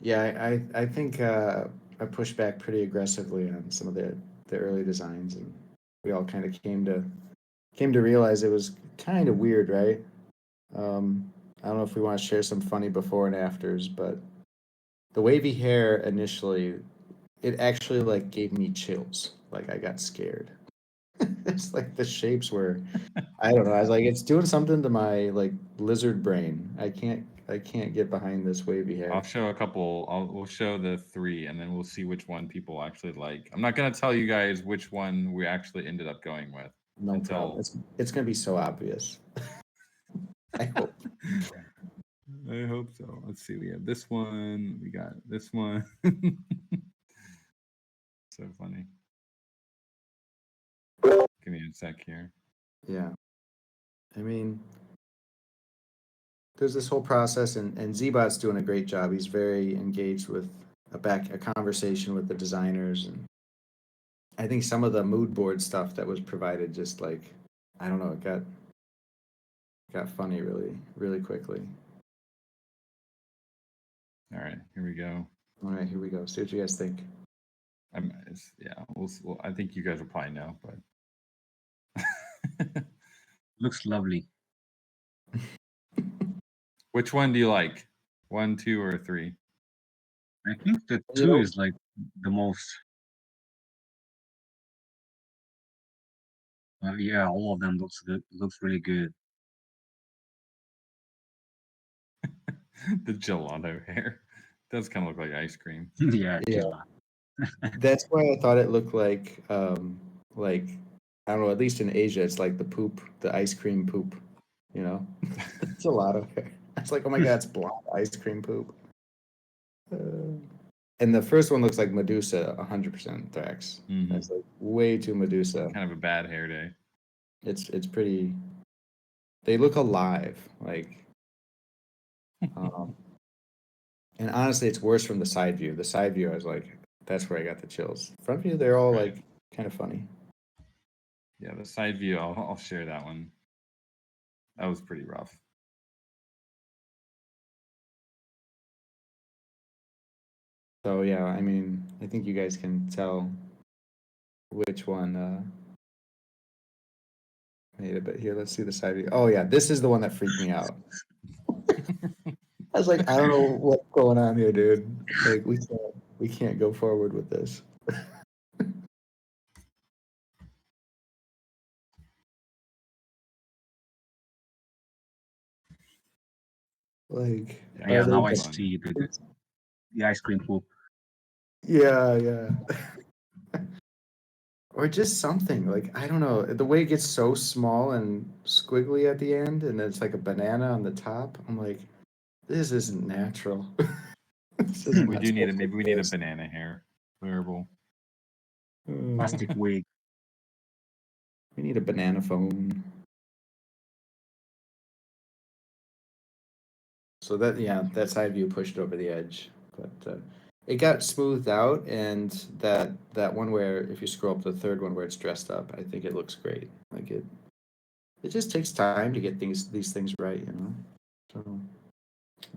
Yeah, I think I pushed back pretty aggressively on some of the early designs, and we all kind of came to realize it was kind of weird, right? I don't know if we want to share some funny before and afters, but the wavy hair initially, it actually like gave me chills. Like I got scared. It's like the shapes were, I don't know. I was like, it's doing something to my like lizard brain. I can't get behind this wavy hair. I'll show a couple. We'll show the 3, and then we'll see which one people actually like. I'm not gonna tell you guys which one we actually ended up going with. No problem. It's gonna be so obvious. I hope. I hope so. Let's see. We have this one. We got this one. So funny. Give me a sec here. Yeah. I mean, there's this whole process, and Zbot's doing a great job. He's very engaged with a conversation with the designers, and I think some of the mood board stuff that was provided just like, I don't know, it got funny really quickly. All right, here we go. All right, here we go. See what you guys think. I think you guys will probably know, but Looks lovely. which one do you like? 1, 2, or 3? I think the You 2 know- is like the most. Yeah, all of them looks good. Looks really good. The gelato hair does kind of look like ice cream. Yeah, Yeah. Gila. That's why I thought it looked like I don't know, at least in Asia, it's like the poop, the ice cream poop, you know? It's a lot of hair. It's like, oh my god, it's blonde ice cream poop. And the first one looks like Medusa, 100% Thrax. Mhm. That's like way too Medusa. Kind of a bad hair day. It's pretty. They look alive, like. And honestly, it's worse from the side view. The side view, I was like, that's where I got the chills. Front view, they're all Right. like kind of funny. Yeah, the side view, I'll share that one. That was pretty rough. So yeah, I mean, I think you guys can tell which one made it. But here, let's see the side view. Oh yeah, this is the one that freaked me out. I was like, I don't know what's going on here, dude. Like we can't go forward with this. Like, Yeah, Yeah, are they now I fun. see the ice cream poop. Yeah. Or just something like I don't know. The way it gets so small and squiggly at the end, and it's like a banana on the top. I'm like, this isn't natural. This is We not do need supposed to maybe we need a exist. banana hair wearable. Plastic wig. We need a banana phone. So that side view pushed over the edge, but it got smoothed out, and that one where if you scroll up to the third one where it's dressed up, I think it looks great. Like it just takes time to get these things right, you know. So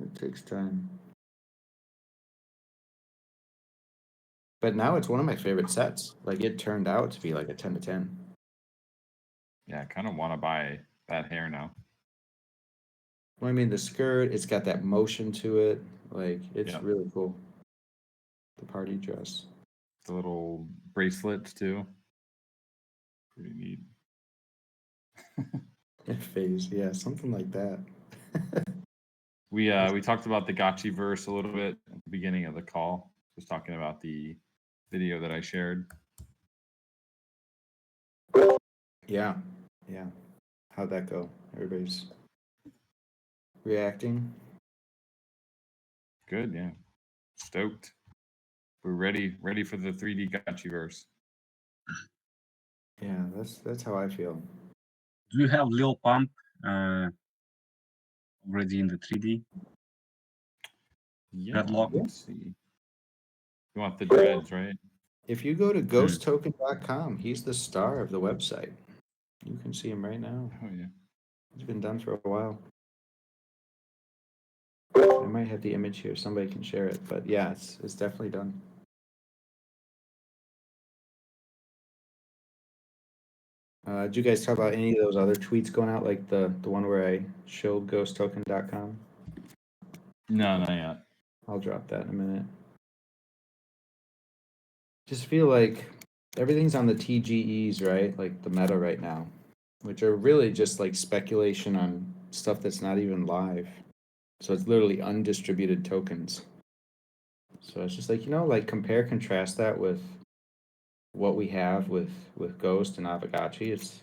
it takes time. But now it's one of my favorite sets. Like it turned out to be like a 10 to 10. Yeah, I kind of want to buy that hair now. Well, I mean, the skirt, it's got that motion to it. Like it's Yeah. really cool. The party dress. The little bracelets too. Pretty neat. Phase, yeah, something like that. We talked about the Gotchi verse a little bit at the beginning of the call. Just talking about the video that I shared. Yeah. How'd that go? Everybody's reacting. Good, yeah. Stoked. We're ready for the 3D Gotchi verse. Yeah, that's how I feel. Do you have Lil Pump already in the 3D? Yeah, Deadlock? let's see. You want the dreads, right? If you go to ghosttoken.com, he's the star of the website. You can see him right now. Oh yeah. It's been done for a while. I might have the image here. Somebody can share it, but yeah, it's definitely done. Did you guys talk about any of those other tweets going out, like the one where I showed ghosttoken.com? No, not yet. I'll drop that in a minute. Just feel like everything's on the TGEs, right? Like the meta right now, which are really just like speculation on stuff that's not even live. So it's literally undistributed tokens. So it's just like, like compare, contrast that with what we have with Ghost and Aavegotchi. It's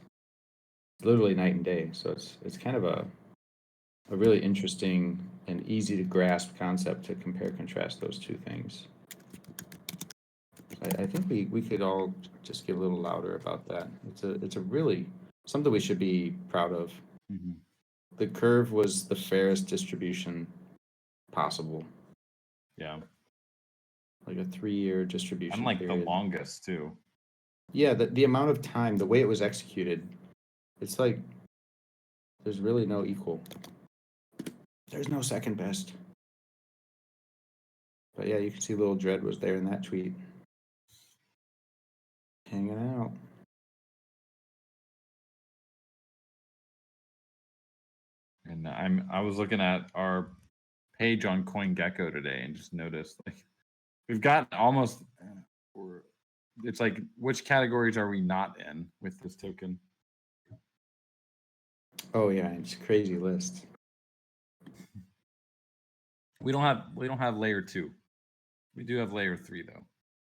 literally night and day. So it's kind of a really interesting and easy to grasp concept to compare, contrast those two things. I think we could all just get a little louder about that. It's a really something we should be proud of. Mm-hmm. The curve was the fairest distribution possible. Yeah. Like a 3-year distribution And like period. the longest too. Yeah, the amount of time, the way it was executed, it's like there's really no equal. There's no second best. But yeah, you can see Little Dread was there in that tweet. Hanging out. And I was looking at our page on CoinGecko today and just noticed like we've got almost it's like which categories are we not in with this token? Oh yeah, it's a crazy list. We don't have layer 2. We do have layer 3 though.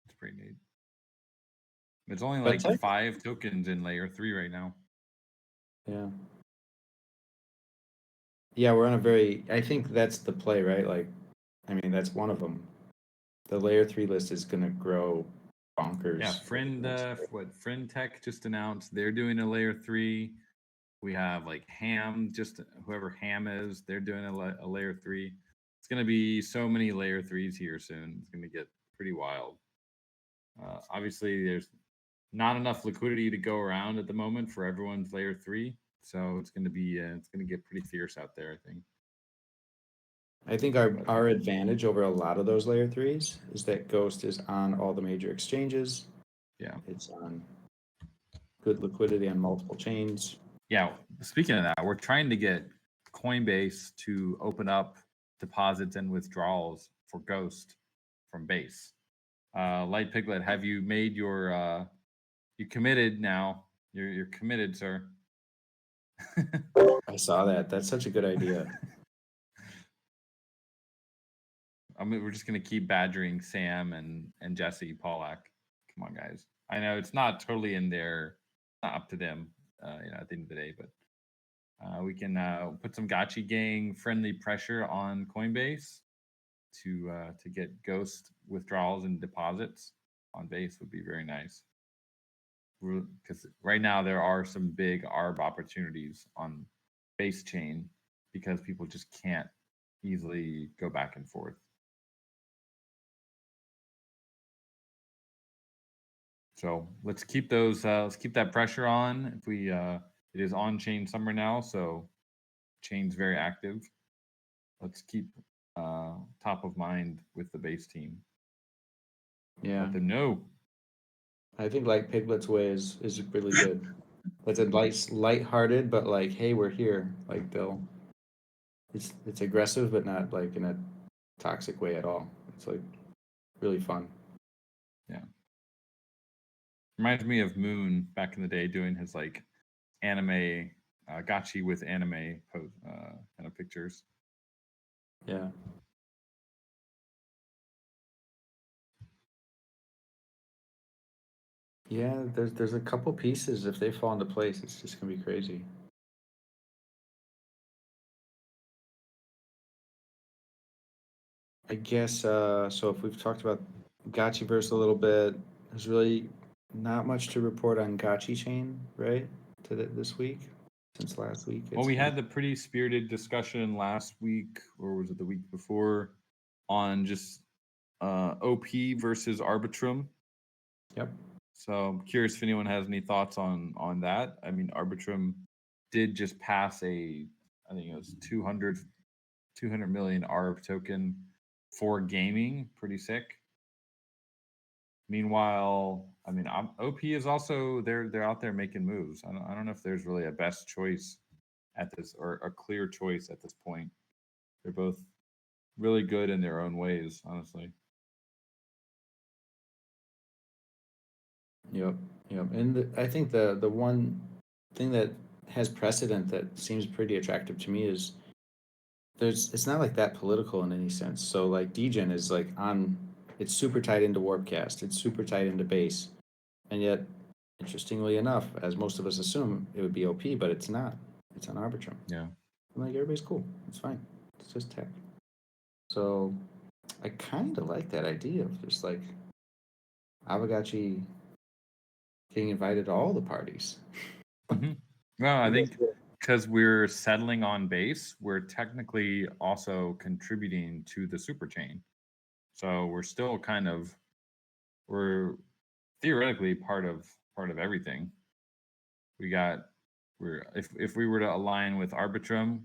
It's pretty neat. It's only like 5 tokens in layer 3 right now. Yeah. Yeah, we're on a very. I think that's the play, right? Like, I mean, that's one of them. The layer 3 list is gonna grow bonkers. Yeah, Friend Tech just announced they're doing a layer 3. We have like Ham, just whoever Ham is, they're doing a layer 3. It's gonna be so many layer 3s here soon. It's gonna get pretty wild. Obviously, there's not enough liquidity to go around at the moment for everyone's layer 3, so it's gonna get pretty fierce out there, I think. I think our advantage over a lot of those layer 3s is that Ghost is on all the major exchanges. Yeah. It's on good liquidity on multiple chains. Yeah. Speaking of that, we're trying to get Coinbase to open up deposits and withdrawals for Ghost from Base. Light Piglet, have you made your you committed now? You're committed, sir. I saw that. That's such a good idea. I mean, we're just gonna keep badgering Sam and Jesse Pollack. Come on, guys. I know it's not totally in their, not up to them, at the end of the day, but we can put some Gotchi gang friendly pressure on Coinbase to get Ghost withdrawals and deposits on Base would be very nice. Because right now there are some big ARB opportunities on Base chain because people just can't easily go back and forth. So let's keep those. Let's keep that pressure on. If we, it is on chain summer now, so chain's very active. Let's keep top of mind with the Base team. Yeah. Let them know. I think like Piglet's way is really good. It's a light-hearted, but like, hey, we're here. Like it's aggressive, but not like in a toxic way at all. It's like really fun. Yeah. Reminds me of Moon back in the day doing his like anime gotchi with anime kind of pictures. Yeah. Yeah, there's a couple pieces. If they fall into place, it's just gonna be crazy. I guess so. If we've talked about Gotchiverse a little bit, there's really not much to report on Gotchi Chain, right? This week, since last week. Well, we had the pretty spirited discussion last week, or was it the week before, on just OP versus Arbitrum. Yep. So I'm curious if anyone has any thoughts on that. I mean, Arbitrum did just pass I think it was 200 million ARB token for gaming. Pretty sick. Meanwhile, I mean, OP is also they're out there making moves. I don't know if there's really a best choice at this, or a clear choice at this point. They're both really good in their own ways, honestly. Yep. Yep. And I think the one thing that has precedent that seems pretty attractive to me is it's not like that political in any sense. So like Degen is like it's super tied into Warpcast, it's super tied into base, and yet interestingly enough, as most of us assume, it would be OP, but it's not. It's on Arbitrum. Yeah. I'm like, everybody's cool. It's fine. It's just tech. So I kind of like that idea of just like Aavegotchi getting invited to all the parties. Mm-hmm. Well, I think because we're settling on base, we're technically also contributing to the super chain. So we're still we're theoretically part of everything. If we were to align with Arbitrum,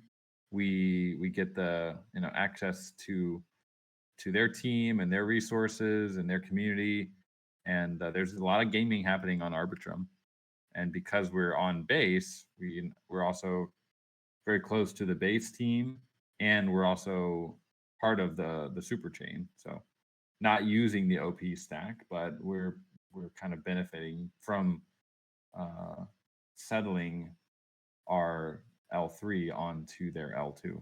we get the access to their team and their resources and their community, and there's a lot of gaming happening on Arbitrum. And because we're on base, we're also very close to the base team, and we're also part of the super chain. So not using the OP stack, but we're kind of benefiting from settling our L3 onto their L2.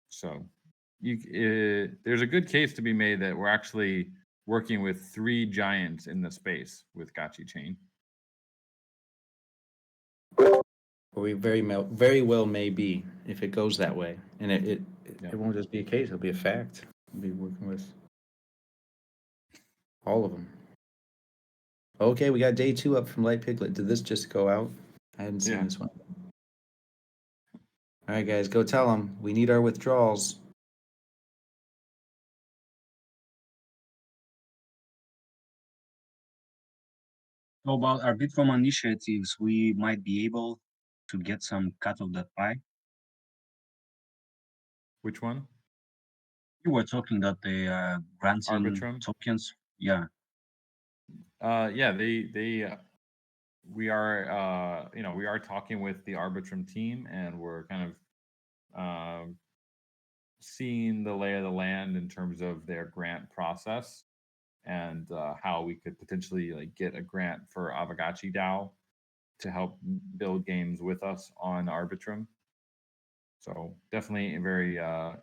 So there's a good case to be made that we're actually working with 3 giants in the space with Gotchi Chain. Or we very well may be if it goes that way, and it won't just be a case; it'll be a fact. We'll be working with all of them. Okay, we got day 2 up from Light Piglet. Did this just go out? I hadn't seen this one. All right, guys, go tell them we need our withdrawals. So about our Bitform initiatives, we might be able to get some cut of that pie. Which one? You were talking that the granting Arbitrum? tokens. Yeah. Yeah, we are we are talking with the Arbitrum team, and we're kind of seeing the lay of the land in terms of their grant process, and how we could potentially get a grant for Aavegotchi DAO to help build games with us on Arbitrum. So definitely very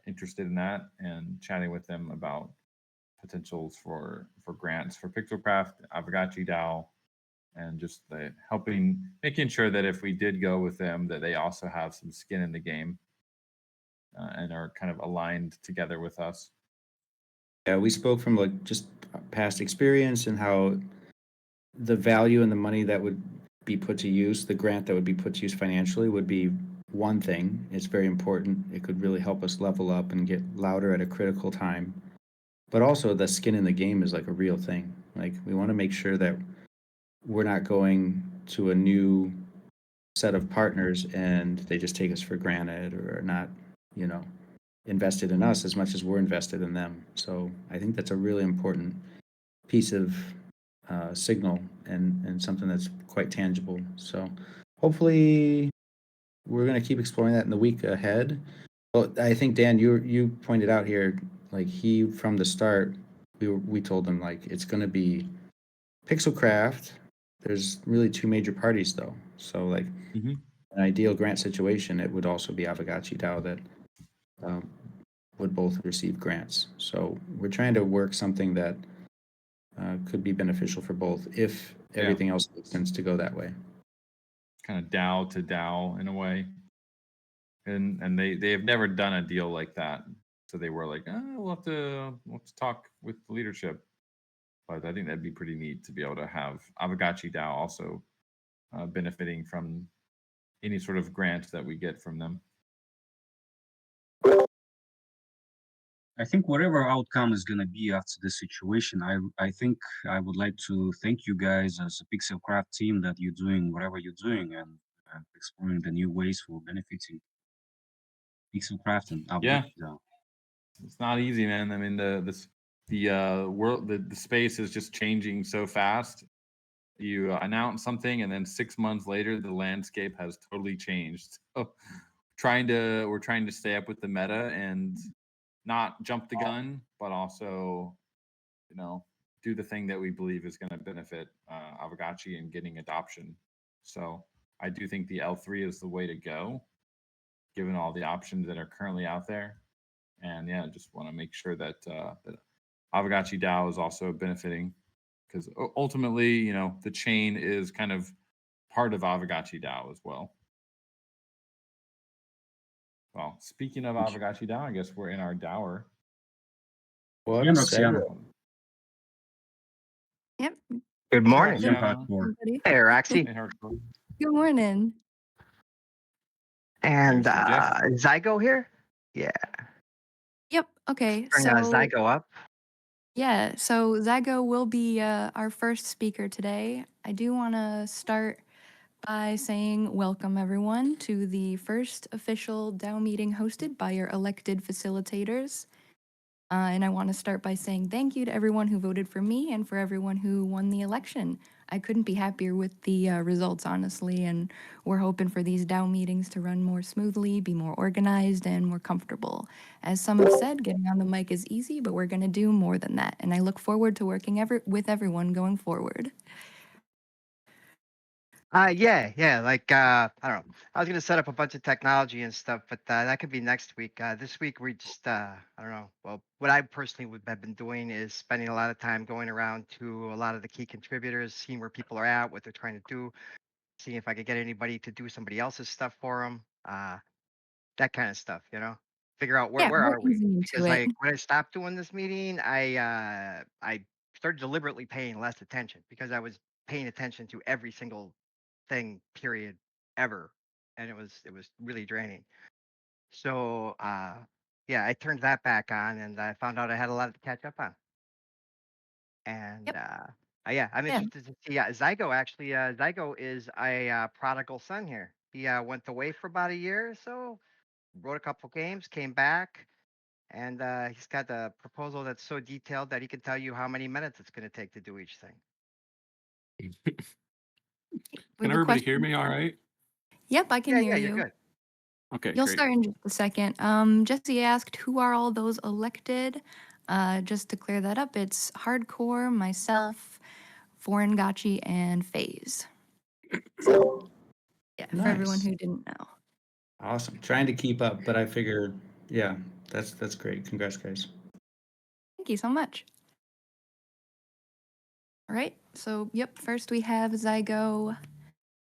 interested in that, and chatting with them about potentials for grants for Pixelcraft, Aavegotchi DAO, and just making sure that if we did go with them, that they also have some skin in the game and are kind of aligned together with us. Yeah, we spoke from like just past experience and how the value and the money that would be put to use, the grant that would be put to use financially would be one thing. It's very important. It could really help us level up and get louder at a critical time. But also the skin in the game is like a real thing. Like we want to make sure that we're not going to a new set of partners and they just take us for granted or are not, invested in us as much as we're invested in them. So I think that's a really important piece of signal and something that's quite tangible. So hopefully we're going to keep exploring that in the week ahead. Well, I think Dan, you pointed out here, like he from the start, we told him like it's going to be Pixelcraft. There's really 2 major parties though, so like an ideal grant situation, it would also be Aavegotchi DAO that would both receive grants. So we're trying to work something that could be beneficial for both if everything else makes sense to go that way. Kind of DAO to DAO in a way. And they have never done a deal like that. So they were like, we'll have to talk with the leadership. But I think that'd be pretty neat to be able to have Aavegotchi DAO also benefiting from any sort of grant that we get from them. I think whatever outcome is going to be after this situation, I think I would like to thank you guys as a Pixelcraft team that you're doing whatever you're doing and exploring the new ways for benefiting Pixelcraft and Yeah. Aavegotchi. It's not easy, man. I mean, the world, the space is just changing so fast. You announce something, and then 6 months later, the landscape has totally changed. So, we're trying to stay up with the meta and not jump the gun, but also, do the thing that we believe is going to benefit Aavegotchi and getting adoption. So, I do think the L3 is the way to go, given all the options that are currently out there. And yeah, just want to make sure that that Aavegotchi DAO is also benefiting, because ultimately, the chain is kind of part of Aavegotchi DAO as well. Well, speaking of Aavegotchi DAO, I guess we're in our DAOer. What Yeah, a Roxana. segue. Yep. Good morning. Yeah, Roxana. hardcore. Everybody. Hey, Roxy. Hey, Hardcore. Good morning. And There's Jeff. Zygo here? Yeah. Yep. Okay. Bring So Zygo up. yeah. So Zygo will be our first speaker today. I do want to start by saying welcome everyone to the first official DAO meeting hosted by your elected facilitators. And I want to start by saying thank you to everyone who voted for me and for everyone who won the election. I couldn't be happier with the results, honestly, and we're hoping for these DAO meetings to run more smoothly, be more organized, and more comfortable. As some have said, getting on the mic is easy, but we're going to do more than that, and I look forward to working with everyone going forward. Yeah. Like, I don't know. I was gonna set up a bunch of technology and stuff, but that could be next week. This week we just, I don't know. Well, what I personally would have been doing is spending a lot of time going around to a lot of the key contributors, seeing where people are at, what they're trying to do, seeing if I could get anybody to do somebody else's stuff for them. That kind of stuff, figure out where Yeah, we're are we? easing into Because it. like when I stopped doing this meeting, I started deliberately paying less attention because I was paying attention to every single thing, period, ever, and it was really draining. So yeah, I turned that back on, and I found out I had a lot to catch up on. And Yep. yeah, I'm Yeah. interested to see Zygo. Actually, Zygo is a prodigal son here. He went away for about a year or so, wrote a couple games, came back, and he's got a proposal that's so detailed that he can tell you how many minutes it's going to take to do each thing. We Can have a everybody hear question. me all right? Yep, I can hear You're you. good. Okay, You'll great. start in just a second. Jesse asked, who are all those elected? Just to clear that up, it's Hardcore, myself, Foreign Gotchi, and FaZe. So, yeah, for everyone Nice. who didn't know. Awesome. Trying to keep up, but I figure, yeah, that's great. Congrats, guys. Thank you so much. All right, so yep, first we have Zygo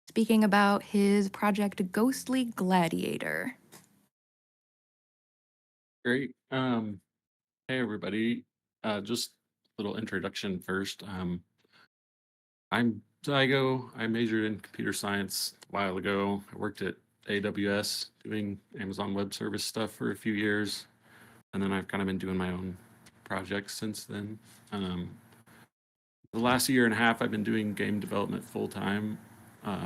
speaking about his project Ghostly Gladiator. Great. Hey everybody. Just a little introduction first. I'm Zygo. I majored in computer science a while ago. I worked at AWS doing Amazon Web Service stuff for a few years, and then I've kind of been doing my own projects since then. The last year and a half, I've been doing game development full time.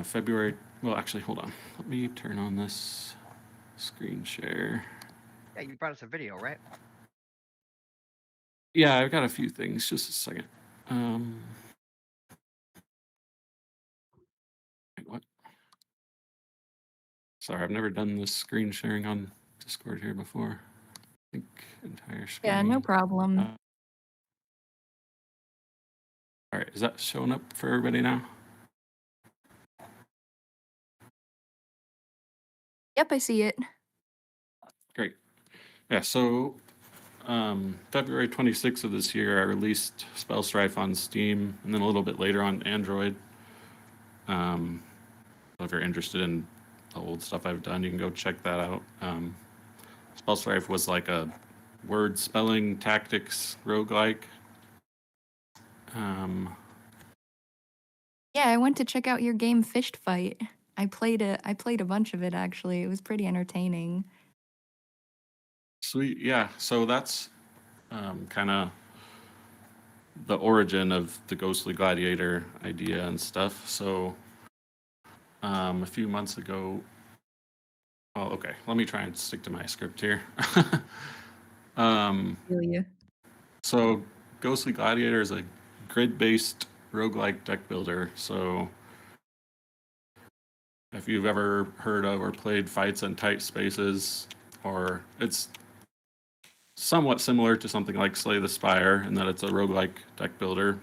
February. Well, actually, hold on. Let me turn on this screen share. Yeah, you brought us a video, right? Yeah, I've got a few things. Just a second. Wait, what? Sorry, I've never done this screen sharing on Discord here before. I think entire screen. Yeah, no problem. All right, is that showing up for everybody now? Yep, I see it. Great. Yeah, so February 26th of this year, I released Spell Strife on Steam, and then a little bit later on Android. So if you're interested in the old stuff I've done, you can go check that out. Spell Strife was like a word spelling tactics roguelike. Yeah, I went to check out your game Fished Fight. I played a bunch of it actually. It was pretty entertaining. Sweet, yeah. So that's kind of the origin of the Ghostly Gladiator idea and stuff. So a few months ago, oh, okay, let me try and stick to my script here. Feel you. So Ghostly Gladiator is a grid-based roguelike deck builder. So if you've ever heard of or played Fights in Tight Spaces, or it's somewhat similar to something like Slay the Spire in that it's a roguelike deck builder.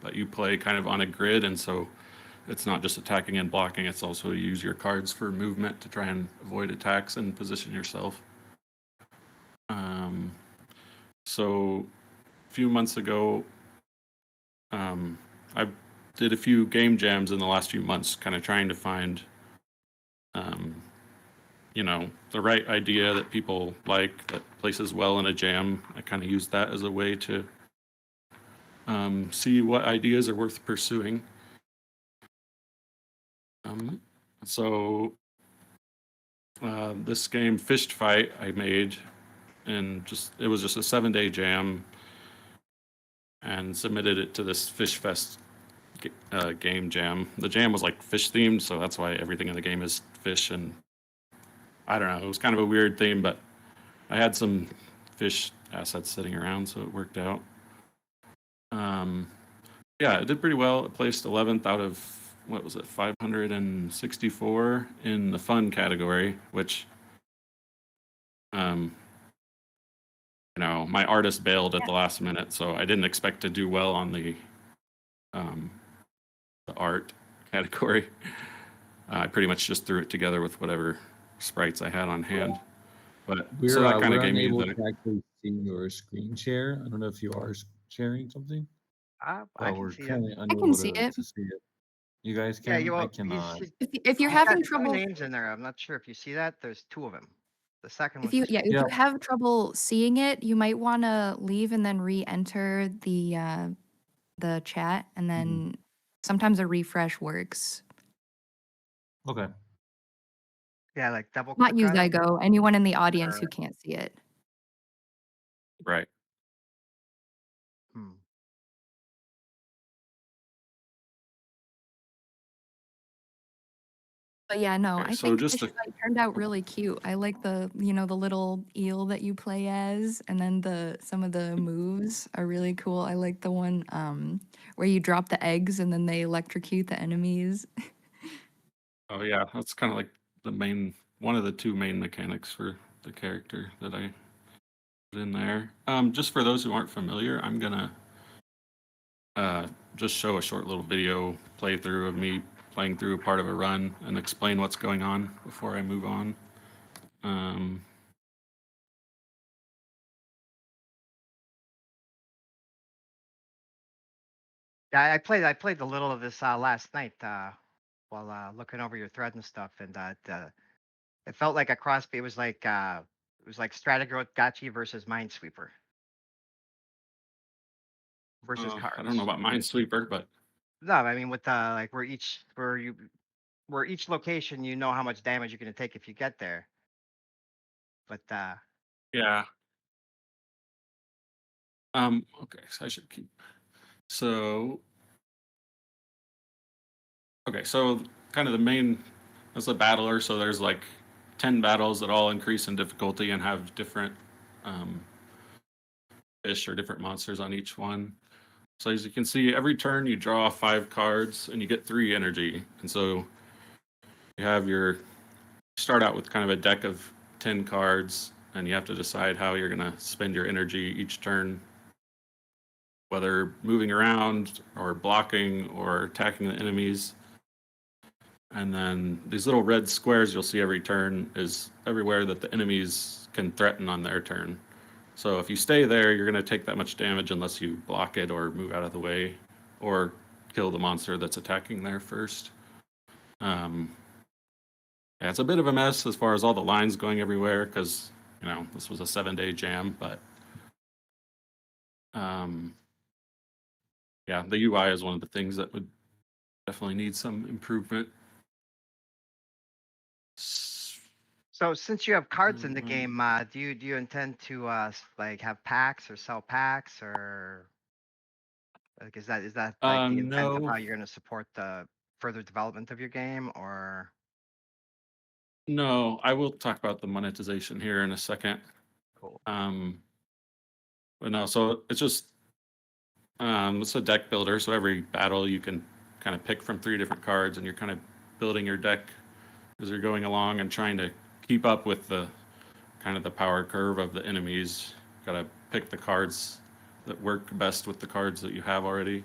But you play kind of on a grid, and so it's not just attacking and blocking, it's also you use your cards for movement to try and avoid attacks and position yourself. So a few months ago, I did a few game jams in the last few months, kind of trying to find the right idea that people like, that places well in a jam. I kind of used that as a way to see what ideas are worth pursuing. So this game, Fished Fight, I made, and it was just a 7-day jam, and submitted it to this Fish Fest game jam. The jam was like fish themed, so that's why everything in the game is fish, and I don't know, it was kind of a weird theme, but I had some fish assets sitting around, so it worked out. Yeah, it did pretty well. It placed 11th out of, what was it, 564 in the fun category, which, my artist bailed at the last minute, so I didn't expect to do well on the art category. I pretty much just threw it together with whatever sprites I had on hand. But so that kind of gave me unable the. to actually see your screen share. I don't know if you are sharing something. I But can we're see it. kind of I can unable see it. to see it. You guys Yeah, can? you I will. cannot. If you're He's got having two trouble names in there. I'm not sure if you see that. There's two of them. The second if one's you just yeah, if Yeah. you have trouble seeing it, you might want to leave and then re-enter the chat, and then sometimes a refresh works. Okay. yeah, like double Not click you, on it. Zygo. Anyone in the audience who can't see it. Right. Hmm. But yeah, no, Okay, I so think just Fish Fight turned out really cute. I like the little eel that you play as, and then some of the moves are really cool. I like the one where you drop the eggs and then they electrocute the enemies. Oh yeah, that's kind of like one of the two main mechanics for the character that I put in there. Just for those who aren't familiar, I'm gonna just show a short little video playthrough of me playing through a part of a run and explain what's going on before I move on. Yeah, I played a little of this last night while looking over your thread and stuff, and it felt like a cross. It was like Aavegotchi versus Minesweeper versus I don't know cards. about Minesweeper, but No, I mean with like where each location you know how much damage you're gonna take if you get there. But yeah. Okay, so I should keep. So, okay, so kind of the main as a battler. So there's like 10 battles that all increase in difficulty and have different fish or different monsters on each one. So as you can see, every turn you draw 5 cards and you get 3 energy. And so you start out with kind of a deck of 10 cards, and you have to decide how you're going to spend your energy each turn, whether moving around or blocking or attacking the enemies. And then these little red squares you'll see every turn is everywhere that the enemies can threaten on their turn. So if you stay there, you're going to take that much damage unless you block it or move out of the way or kill the monster that's attacking there first. Yeah, it's a bit of a mess as far as all the lines going everywhere because, this was a 7-day jam, but yeah, the UI is one of the things that would definitely need some improvement. So since you have cards in the game, do you intend to like have packs or sell packs, or like is that like the intent of No, how you're going to support the further development of your game, or? no, I will talk about the monetization here in a second. Cool. But no, so it's just it's a deck builder. So every battle you can kind of pick from 3 different cards, and you're kind of building your deck as you're going along and trying to keep up with the kind of the power curve of the enemies. Got to pick the cards that work best with the cards that you have already.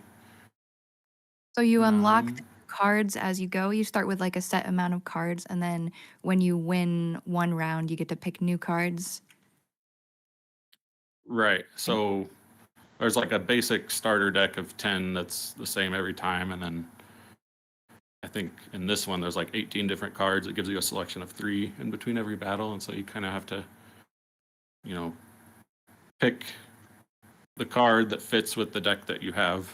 So you unlock the cards as you go. You start with like a set amount of cards, and then when you win one round, you get to pick new cards. Right. So there's like a basic starter deck of 10 that's the same every time, and then I think in this one there's like 18 different cards. It gives you a selection of 3 in between every battle, and so you kind of have to, pick the card that fits with the deck that you have.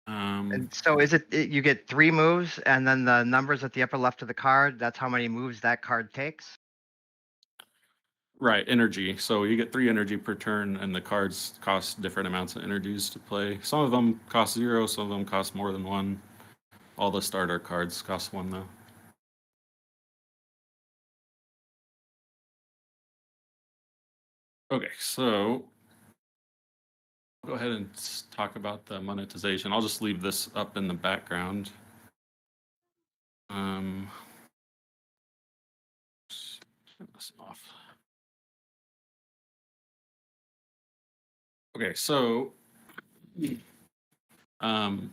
And so is it you get 3 moves, and then the numbers at the upper left of the card, that's how many moves that card takes? Right, energy. So you get 3 energy per turn, and the cards cost different amounts of energies to play. Some of them cost 0, some of them cost more than 1. All the starter cards cost 1, though. Okay, so I'll go ahead and talk about the monetization. I'll just leave this up in the background. Turn this off. Okay, so kind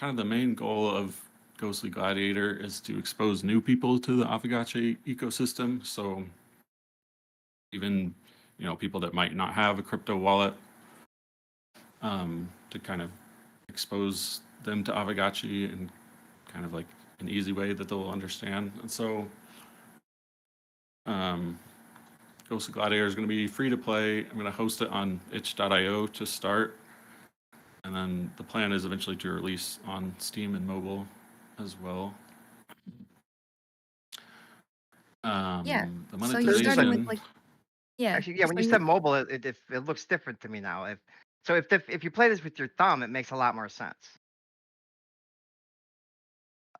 of the main goal of Ghostly Gladiator is to expose new people to the Aavegotchi ecosystem. So even people that might not have a crypto wallet, to kind of expose them to Aavegotchi in kind of like an easy way that they'll understand. And so Ghostly Gladiator is going to be free to play. I'm going to host it on itch.io to start. And then the plan is eventually to release on Steam and mobile as well. Yeah. The So you're starting with monetization. Actually, yeah. When so you said mobile, it looks different to me now. If you play this with your thumb, it makes a lot more sense.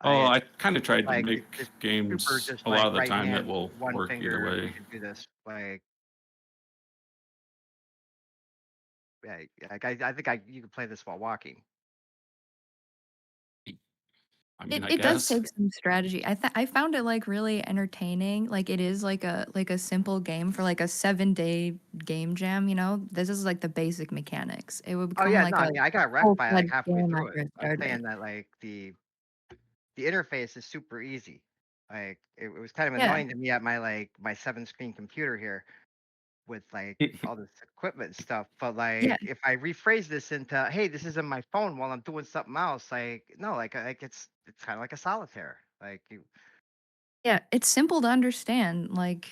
Oh, I kind of tried to like make it's games super just a lot like of the right time that hand, will one work finger, either and way. you can do this like. Yeah, like I think you could play this while walking. I mean, I It does guess. take some strategy. I found it like really entertaining. Like it is like a simple game for like a 7-day game jam. This is like the basic mechanics. It would Oh become yeah, like no, I a mean I got wrecked by like full-fledged halfway game through after it. it I'm started. saying that like the interface is super easy. Like it was kind of Yeah. annoying to me at my 7-screen computer here with like all this equipment and stuff. But like Yeah. if I rephrase this into, hey, this is in my phone while I'm doing something else, like no, like it's kind of like a solitaire. Like you. Yeah, it's simple to understand, and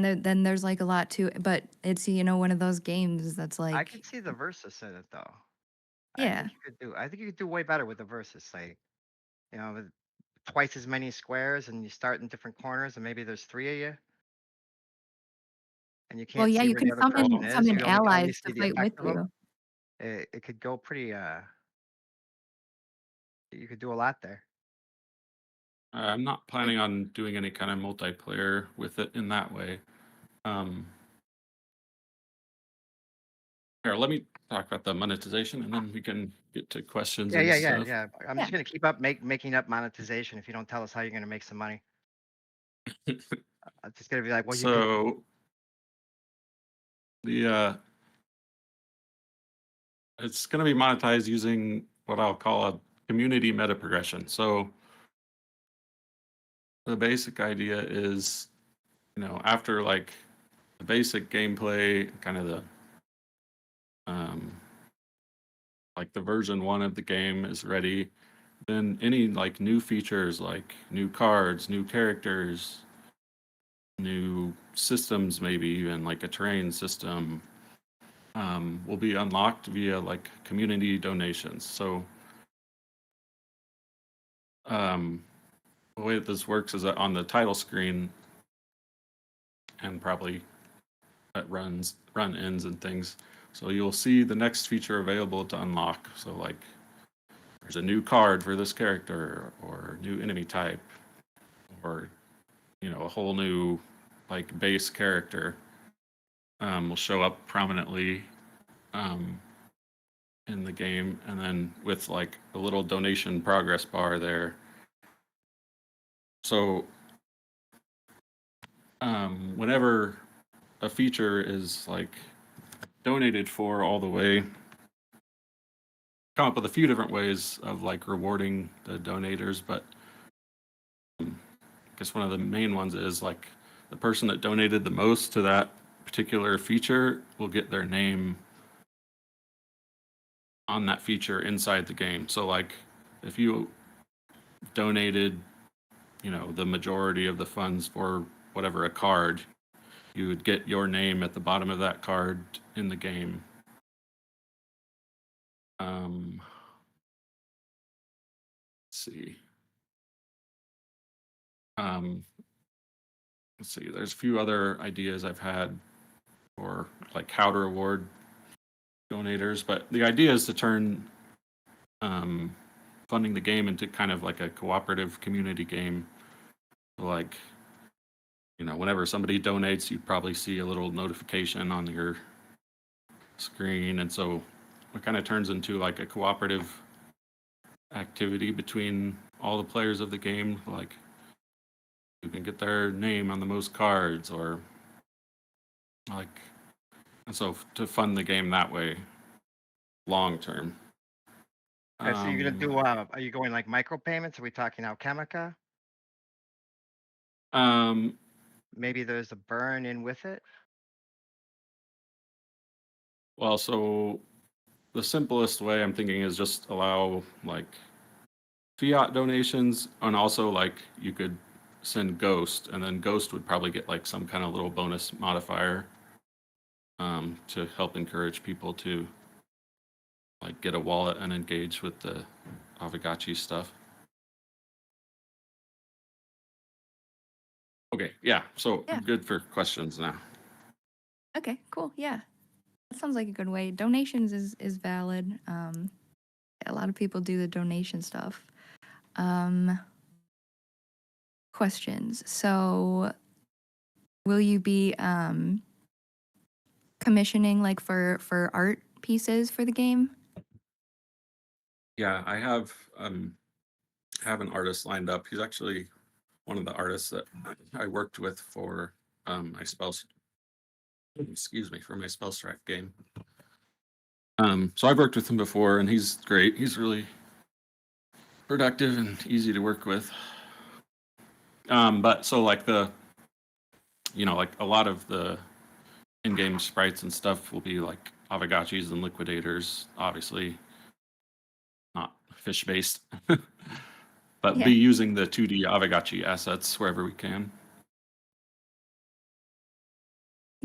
then there's like a lot to it, but it's one of those games that's I like, could see the versus in it though. yeah. I think you could do way better with the versus. Like, with twice as many squares, and you start in different corners, and maybe there's 3 of you, and you Well, can't yeah, see you where the can other person is. summon You only allies to see the fight with effect of them. you. It could go pretty. You could do a lot there. I'm not planning on doing any kind of multiplayer with it in that way. Here, let me talk about the monetization, and then we can get to questions and stuff. Yeah. I'm just gonna keep up making up monetization if you don't tell us how you're gonna make some money. I'm just gonna be like, well, you could. So it's going to be monetized using what I'll call community meta progression. So the basic idea is, after like the basic gameplay, kind of the like the version 1 of the game is ready, then any like new features like new cards, new characters, new systems, maybe even like a terrain system, will be unlocked via like community donations. So the way that this works is that on the title screen, and probably at run ends and things, so you'll see the next feature available to unlock. So like there's a new card for this character, or new enemy type, or a whole new like base character will show up prominently in the game, and then with like a little donation progress bar there. So whenever a feature is like donated for all the way, come up with a few different ways of like rewarding the donators, but I guess one of the main ones is like the person that donated the most to that particular feature will get their name on that feature inside the game. So like if you donated, the majority of the funds for whatever, a card, you would get your name at the bottom of that card in the game. Let's see. Let's see. There's a few other ideas I've had for like how to reward donators, but the idea is to turn funding the game into kind of like a cooperative community game. Like, whenever somebody donates, you'd probably see a little notification on your screen, and so it kind of turns into like a cooperative activity between all the players of the game. Like, you can get their name on the most cards, or like, and so to fund the game that way, long term. So you're gonna do? Are you going like micropayments? Are we talking Alchemica? Maybe there's a burn in with it. Well, so the simplest way I'm thinking is just allow like fiat donations, and also like you could send Ghost, and then Ghost would probably get like some kind of little bonus modifier to help encourage people to like get a wallet and engage with the Aavegotchi stuff. Okay, yeah. So Yeah. good for questions now. Okay, cool. Yeah. That sounds like a good way. Donations is valid. A lot of people do the donation stuff. Questions. So will you be commissioning like for art pieces for the game? Yeah, I have an artist lined up. He's actually one of the artists that I worked with for my for my Spell Strike game. So I've worked with him before, and he's great. He's really productive and easy to work with. But so like like a lot of the in-game sprites and stuff will be like Aavegotchis and liquidators, obviously not fish-based, but Yeah. be using the 2D Aavegotchi assets wherever we can.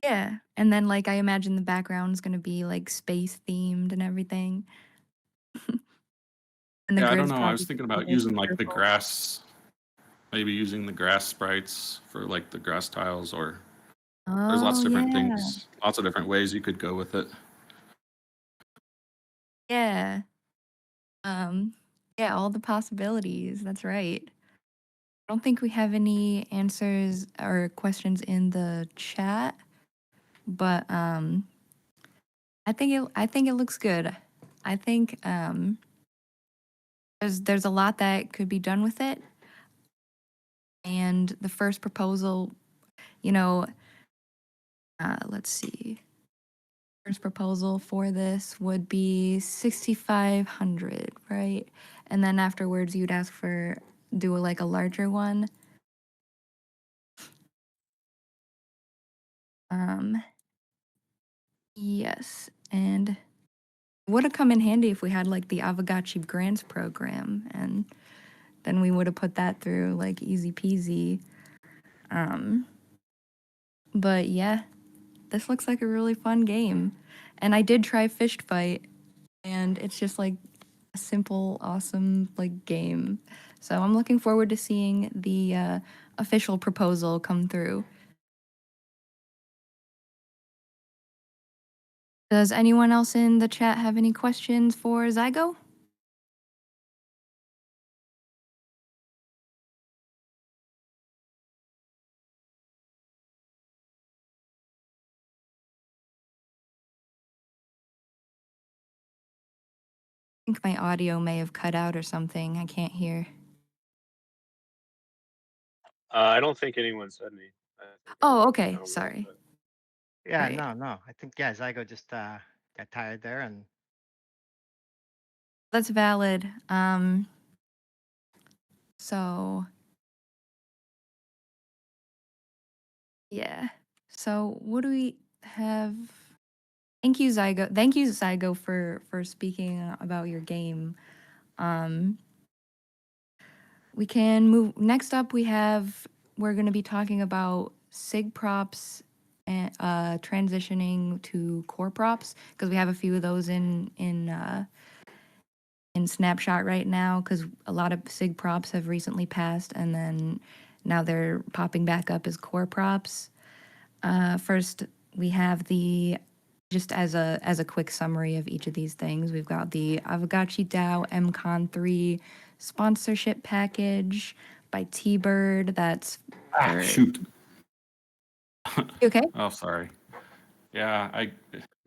Yeah. And then like I imagine the background's gonna be like space themed and everything. And the Yeah, I don't grid's know. I was probably thinking about gonna be using like the purple. grass, maybe using the grass sprites for like the grass tiles, or there's lots Oh of different yeah. things, lots of different ways you could go with it. Yeah. Yeah, all the possibilities. That's right. I don't think we have any answers or questions in the chat, but I think it looks good. I think there's a lot that could be done with it. And the first proposal, let's see. First proposal for this would be 6,500, right? And then afterwards, you'd ask for do like a larger one. Yes, and would have come in handy if we had like the Aavegotchi grants program, and then we would have put that through like easy peasy. But yeah, this looks like a really fun game. And I did try Fished Fight, and it's just like a simple, awesome like game. So I'm looking forward to seeing the official proposal come through. Does anyone else in the chat have any questions for Zygo? I think my audio may have cut out or something. I can't hear. I don't think anyone said me. I think Oh, everyone okay. kinda went, Sorry. but- Yeah, Right. no. I think yeah, Zygo just got tired there, and That's valid. So yeah. So what do we have? Thank you, Zygo. Thank you, Zygo, for speaking about your game. We can move. Next up, we're going to be talking about SIG props and transitioning to core props because we have a few of those in Snapshot right now because a lot of SIG props have recently passed and then now they're popping back up as core props. First, we have just as a quick summary of each of these things, we've got the Aavegotchi DAO MCon 3 sponsorship package by T-Bird. That's for Shoot. You okay? Oh, sorry. Yeah, I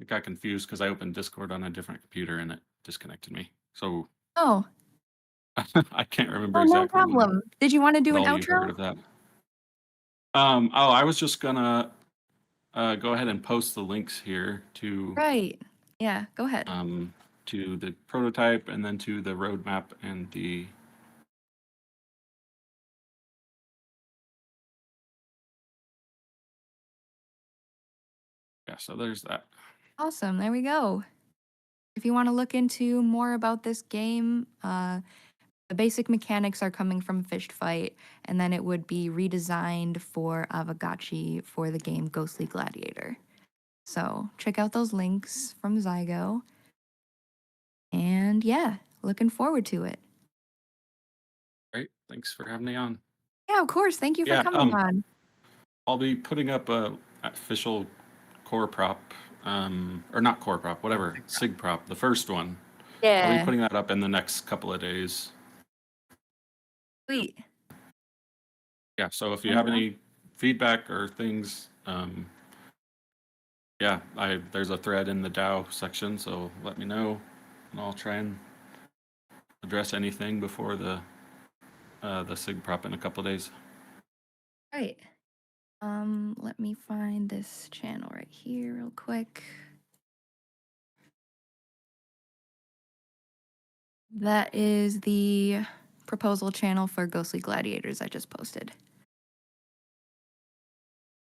got confused because I opened Discord on a different computer and it disconnected me. So Oh, I can't remember oh, no exactly problem. Did you want to do what an all you heard outro? of that. I was just gonna go ahead and post the links here to Right. Yeah, go ahead. to the prototype and then to the roadmap and the so there's that. Awesome. There we go. If you want to look into more about this game, the basic mechanics are coming from Fished Fight, and then it would be redesigned for Aavegotchi for the game Ghostly Gladiator. So check out those links from Zygo. And yeah, looking forward to it. Great. Thanks for having me on. Yeah, of course. Thank you for Yeah, coming on. I'll be putting up a official core prop, or not core prop, whatever, SIG prop, the first one. I'll be Yeah. putting that up in the next couple of days. Sweet. Yeah, so if you have any feedback or things, yeah, there's a thread in the DAO section, so let me know, and I'll try and address anything before the SIG prop in a couple of days. Right. Let me find this channel right here real quick. That is the proposal channel for Ghostly Gladiators I just posted.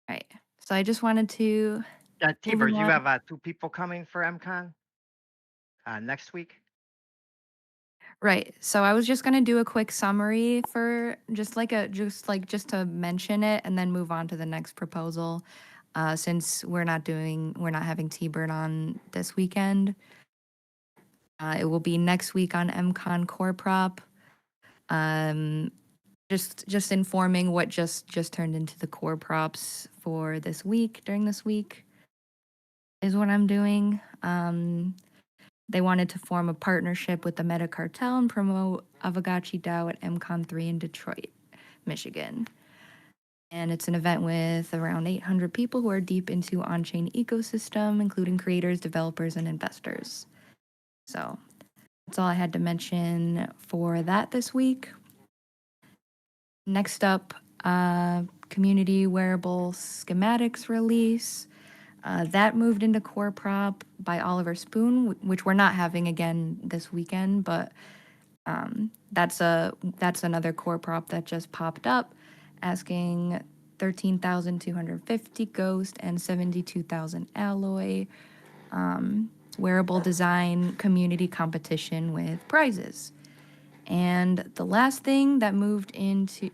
Right. So I just wanted to T-Bird, you along. have 2 people coming for MCon next week. Right. So I was just going to do a quick summary for just to mention it and then move on to the next proposal. Since we're not having T-Bird on this weekend. It will be next week on MCon Core Prop. Just informing what just turned into the core props for this week during this week is what I'm doing. They wanted to form a partnership with the Meta Cartel and promote Aavegotchi DAO at MCon 3 in Detroit, Michigan. And it's an event with around 800 people who are deep into on-chain ecosystem, including creators, developers, and investors. So that's all I had to mention for that this week. Next up, community wearable schematics release. That moved into core prop by Oliver Spoon, which we're not having again this weekend, but that's another core prop that just popped up, asking 13,250 ghost and 72,000 alloy. Wearable design community competition with prizes. And the last thing that moved into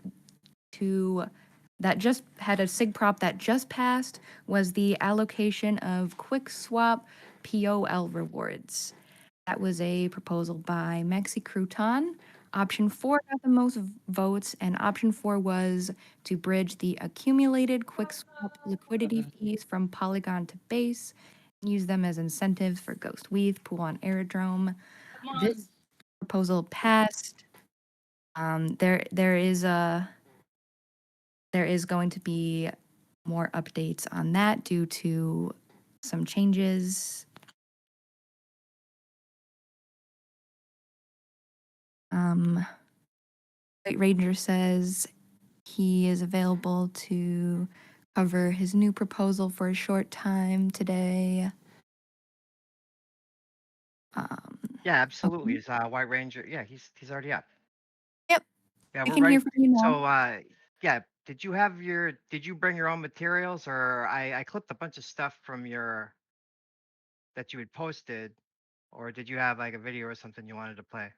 that just had a sig prop that just passed was the allocation of quick swap POL rewards. That was a proposal by Maxi Crouton. Option 4 got the most votes, and option 4 was to bridge the accumulated quick swap liquidity fees from Polygon to base, and use them as incentives for Ghost Weave, Pool on Aerodrome. This proposal passed. There is going to be more updates on that due to some changes. White Ranger says he is available to cover his new proposal for a short time today. Yeah, absolutely. Okay. Is White Ranger? Yeah, he's already up. Yep, Yeah, I we're can ready. hear from you now. So yeah, did you bring your own materials, or I clipped a bunch of stuff from your that you had posted, or did you have like a video or something you wanted to play?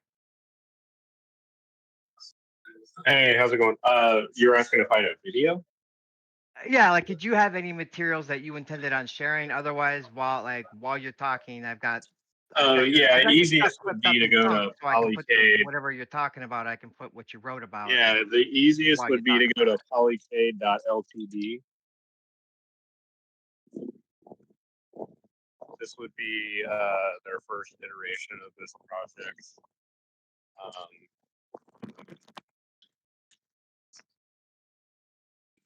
Hey, how's it going? You're asking if I had a video? Yeah, like did you have any materials that you intended on sharing? Otherwise, while you're talking, Oh, yeah, I've got your stuff easiest would clipped be up to in go chunks, to so I can put Polycade. whatever you're talking about. I can put what you wrote about. Yeah, the easiest while you would be to talk go about to polycade.ltd. This would be their first iteration of this project.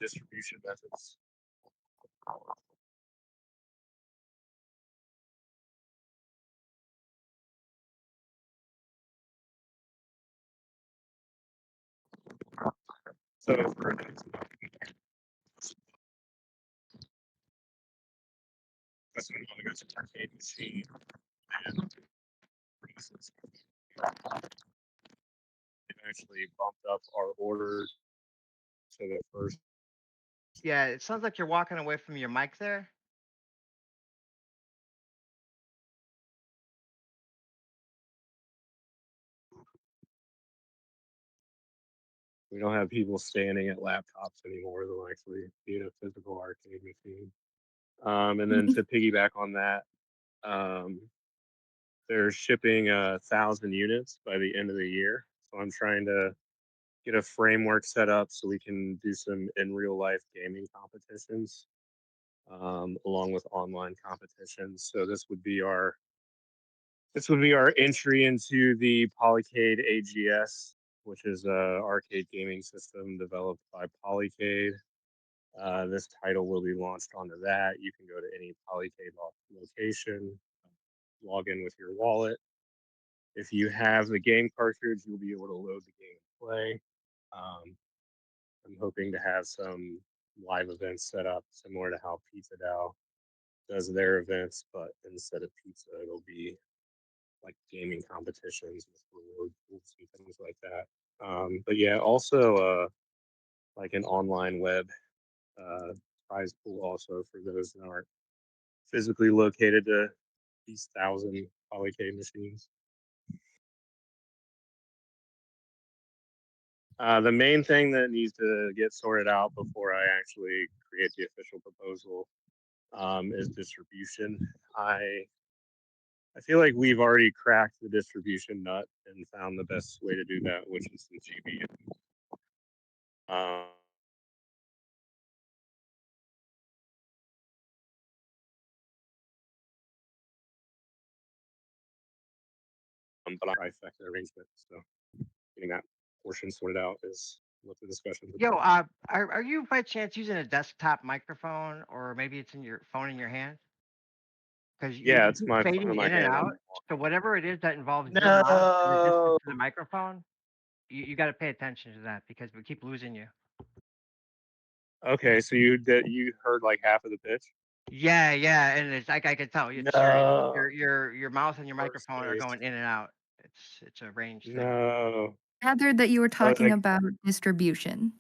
Distribution methods. So for that's when I go to arcade machine and it actually bumped up our order to the first. Yeah, it sounds like you're walking away from your mic there. We don't have people standing at laptops anymore. They'll actually be in a physical arcade machine. And then to piggyback on that, they're shipping 1,000 units by the end of the year. So I'm trying to get a framework set up so we can do some in real life gaming competitions, along with online competitions. So this would be our entry into the Polycade AGS, which is a arcade gaming system developed by Polycade. This title will be launched onto that. You can go to any Polycade location, log in with your wallet. If you have the game cartridge, you'll be able to load the game and play. I'm hoping to have some live events set up similar to how Pizza DAO does their events, but instead of pizza, it'll be like gaming competitions with reward pools and things like that. But yeah, also like an online web prize pool also for those that aren't physically located to these 1,000 Polycade machines. The main thing that needs to get sorted out before I actually create the official proposal is distribution. I feel like we've already cracked the distribution nut and found the best way to do that, which is the GBM. But I affect the arrangement, so getting that portion sorted out is what the discussion. Yo, are you by chance using a desktop microphone, or maybe it's in your phone in your hand? Because Yeah, you it's keep my phone fading in my in and hand. out. So whatever it is that involves your mouth and the distance No. to the microphone, you got to pay attention to that because we keep losing you. Okay, so you heard like half of the pitch. Yeah, yeah, and it's like I can tell it's No. your mouth and your Worst microphone are case. going in and out. It's a range thing. No. Gathered that you were So talking about distribution.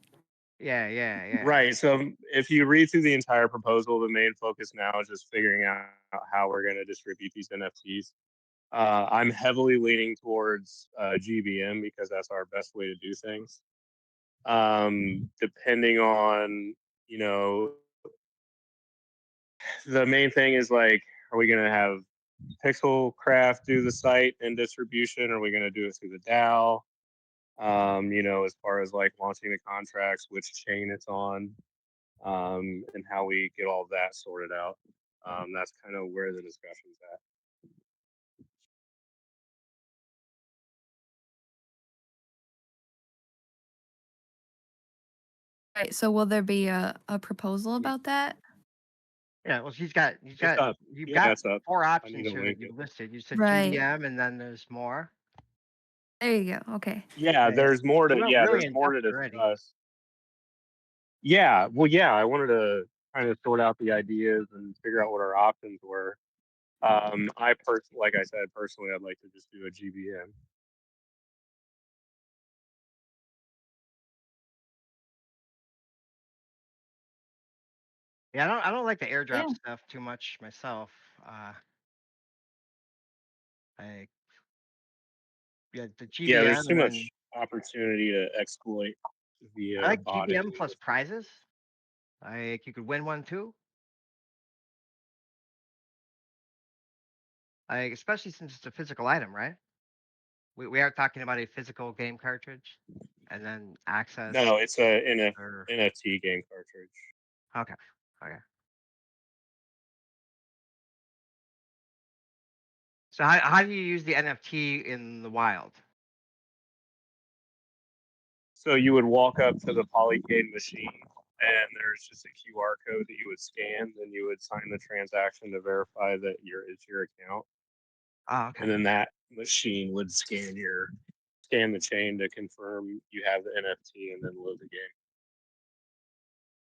Yeah, yeah, yeah. Right. So if you read through the entire proposal, the main focus now is just figuring out how we're going to distribute these NFTs. I'm heavily leaning towards GBM because that's our best way to do things. Depending on, you know, the main thing is like, are we going to have Pixelcraft do the site and distribution? Are we going to do it through the DAO? You know, as far as like launching the contracts, which chain it's on, and how we get all that sorted out. That's kind of where the discussion's at. Right. So will there be a proposal about that? Yeah, well, you've It's got up. you've Yeah, got it's up. 4 I need options to here link that it. you've listed. You said Right. GDM, and then there's more. There you go. Okay. Yeah, Okay. there's more to Really there's in more depth to already. discuss. Yeah, well, yeah, I wanted to kind of sort out the ideas and figure out what our options were. Like I said, personally, I'd like to just do a GBM. Yeah, I don't like the airdrop Yeah. stuff too much myself. I Yeah, the Yeah, there's GBM, too and much then opportunity to exploit I via like botting GBM and plus prizes. Like you could win one too. Like especially since it's a physical item, right? We are talking about a physical game cartridge, and then access. No, it's a Or NFT game cartridge. okay, okay. So how do you use the NFT in the wild? So you would walk up to the Polycade machine, and there's just a QR code that you would scan, then you would sign the transaction to verify that it's your account, Oh, okay. and then that machine would scan the chain to confirm you have the NFT, and then load the game.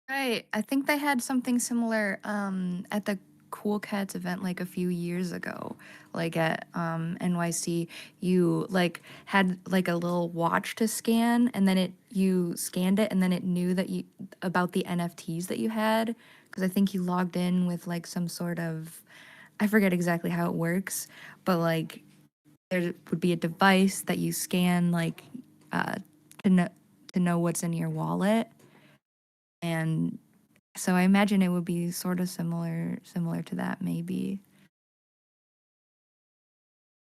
Right. I think they had something similar at the Cool Cats event like a few years ago. Like at NYC, you like had like a little watch to scan, and then you scanned it, and then it knew that you about the NFTs that you had, because I think you logged in with like some sort of, I forget exactly how it works, but like there would be a device that you scan like uh, to know what's in your wallet. And so I imagine it would be sort of similar to that, maybe.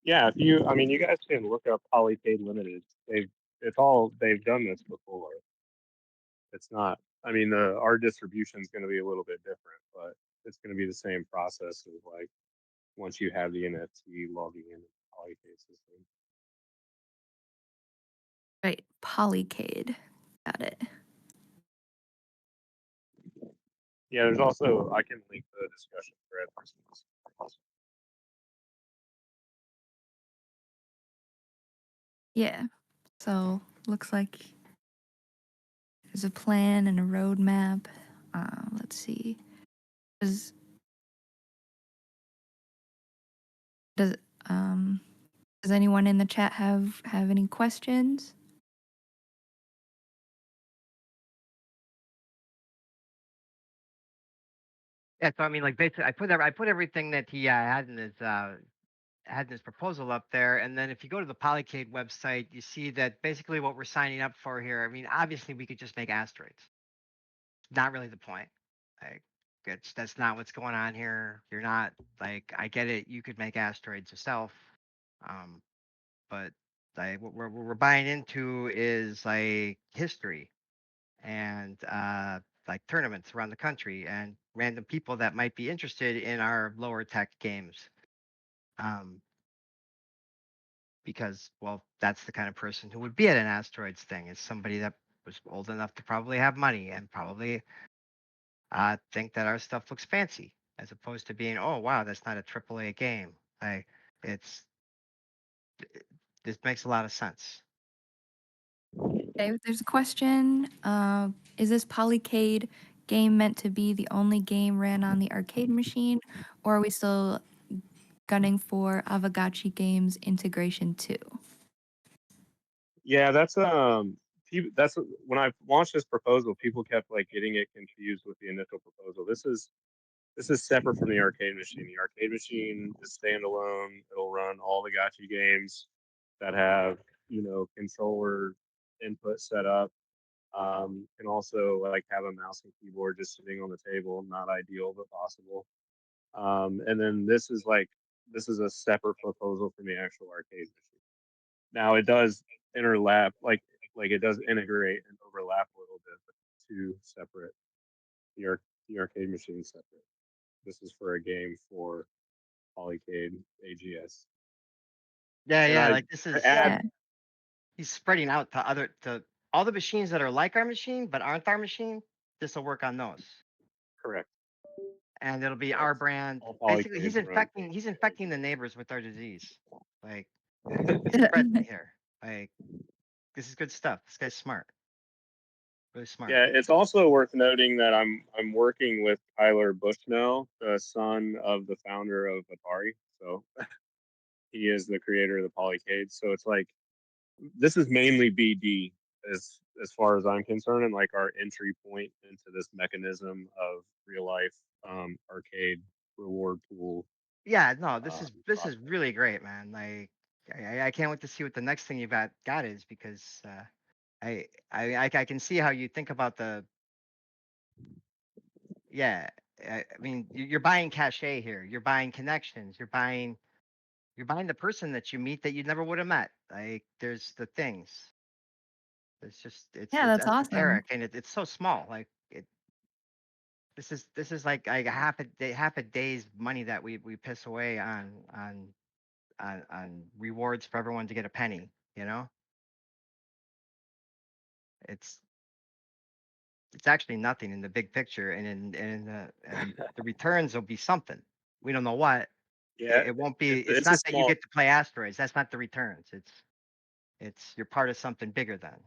Yeah, I mean, you guys can look up Polycade Limited. They've done this before. It's not. I mean, our distribution is going to be a little bit different, but it's going to be the same process of like once you have the NFT logging in the Polycade system. Right, Polycade. Got it. Yeah, there's also I can link the discussion thread for some. Yeah. So looks like there's a plan and a roadmap. Let's see. Does does um does anyone in the chat have any questions? Yeah, so I mean, like basically, I put everything that he had in his proposal up there, and then if you go to the Polycade website, you see that basically what we're signing up for here. I mean, obviously, we could just make asteroids. Not really the point. Like, that's not what's going on here. You're not like I get it. You could make asteroids yourself, um, but like what we're buying into is like history and like tournaments around the country and random people that might be interested in our lower tech games. Um, because well, that's the kind of person who would be at an asteroids thing. Is somebody that was old enough to probably have money and probably think that our stuff looks fancy, as opposed to being, oh wow, that's not a AAA game. Like it's this makes a lot of sense. Okay, there's a question. Is this Polycade game meant to be the only game ran on the arcade machine, or are we still gunning for Aavegotchi games integration too? Yeah, that's when I launched this proposal, people kept like getting it confused with the initial proposal. This is separate from the arcade machine. The arcade machine is standalone. It'll run all the gotcha games that have, controller input set up. Can also like have a mouse and keyboard just sitting on the table. Not ideal, but possible. And then this is a separate proposal from the actual arcade machine. Now it does interlap, like it does integrate and overlap a little bit, but two separate. The arcade machine separate. This is for a game for Polycade AGS. Yeah, And yeah. I, Like this I is add Yeah. he's spreading out to all the machines that are like our machine but aren't our machine. This will work on those, correct. and it'll be our Yes. brand. All Basically, Polycades run. he's infecting the neighbors with our disease. Like he's spreading it here. Like this is good stuff. This guy's smart, really smart. Yeah, it's also worth noting that I'm working with Tyler Bushnell, the son of the founder of Atari. So he is the creator of the Polycade. So it's like this is mainly BD as far as I'm concerned, and like our entry point into this mechanism of real life arcade reward pool. Yeah, no, this is Process. really great, man. Like I can't wait to see what the next thing you got is because I can see how you think about the yeah. I mean, you're buying cachet here. You're buying connections. You're buying the person that you meet that you never would have met. Like there's the things. It's just Yeah, it's that's awesome. esoteric and it's so small. Like this is like half a day's money that we piss away on rewards for everyone to get a penny. You know, it's it's actually nothing in the big picture, and the returns will be something. We don't know what. Yeah, It won't be. It's it's a not that you small. get to play asteroids. That's not the returns. It's you're part of something bigger than.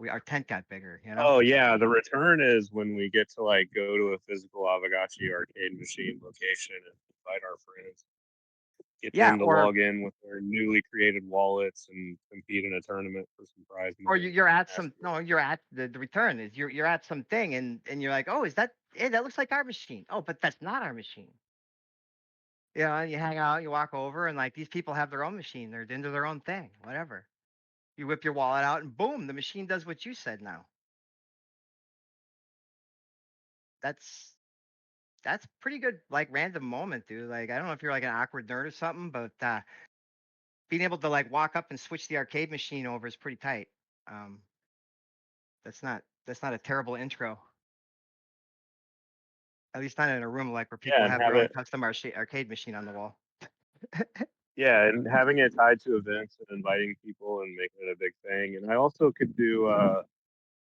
Our tent got bigger. You know. Oh yeah, the return is when we get to like go to a physical Aavegotchi arcade machine location and invite our friends, get Yeah, them to or log in with their newly created wallets and compete in a tournament for some prize or money. you're at some Asteroid. no, you're at the return is you're at something and you're like, oh, is that that looks like our machine. Oh, but that's not our machine. You know, and you hang out, you walk over, and like these people have their own machine. They're into their own thing, whatever. You whip your wallet out, and boom, the machine does what you said. Now that's that's pretty good, like random moment, dude. Like I don't know if you're like an awkward nerd or something, but being able to like walk up and switch the arcade machine over is pretty tight. Um, that's not a terrible intro. At least not in a room like where people Yeah, and have have their own it. custom arcade machine on the wall. Yeah, and having it tied to events and inviting people and making it a big thing. And I also could do.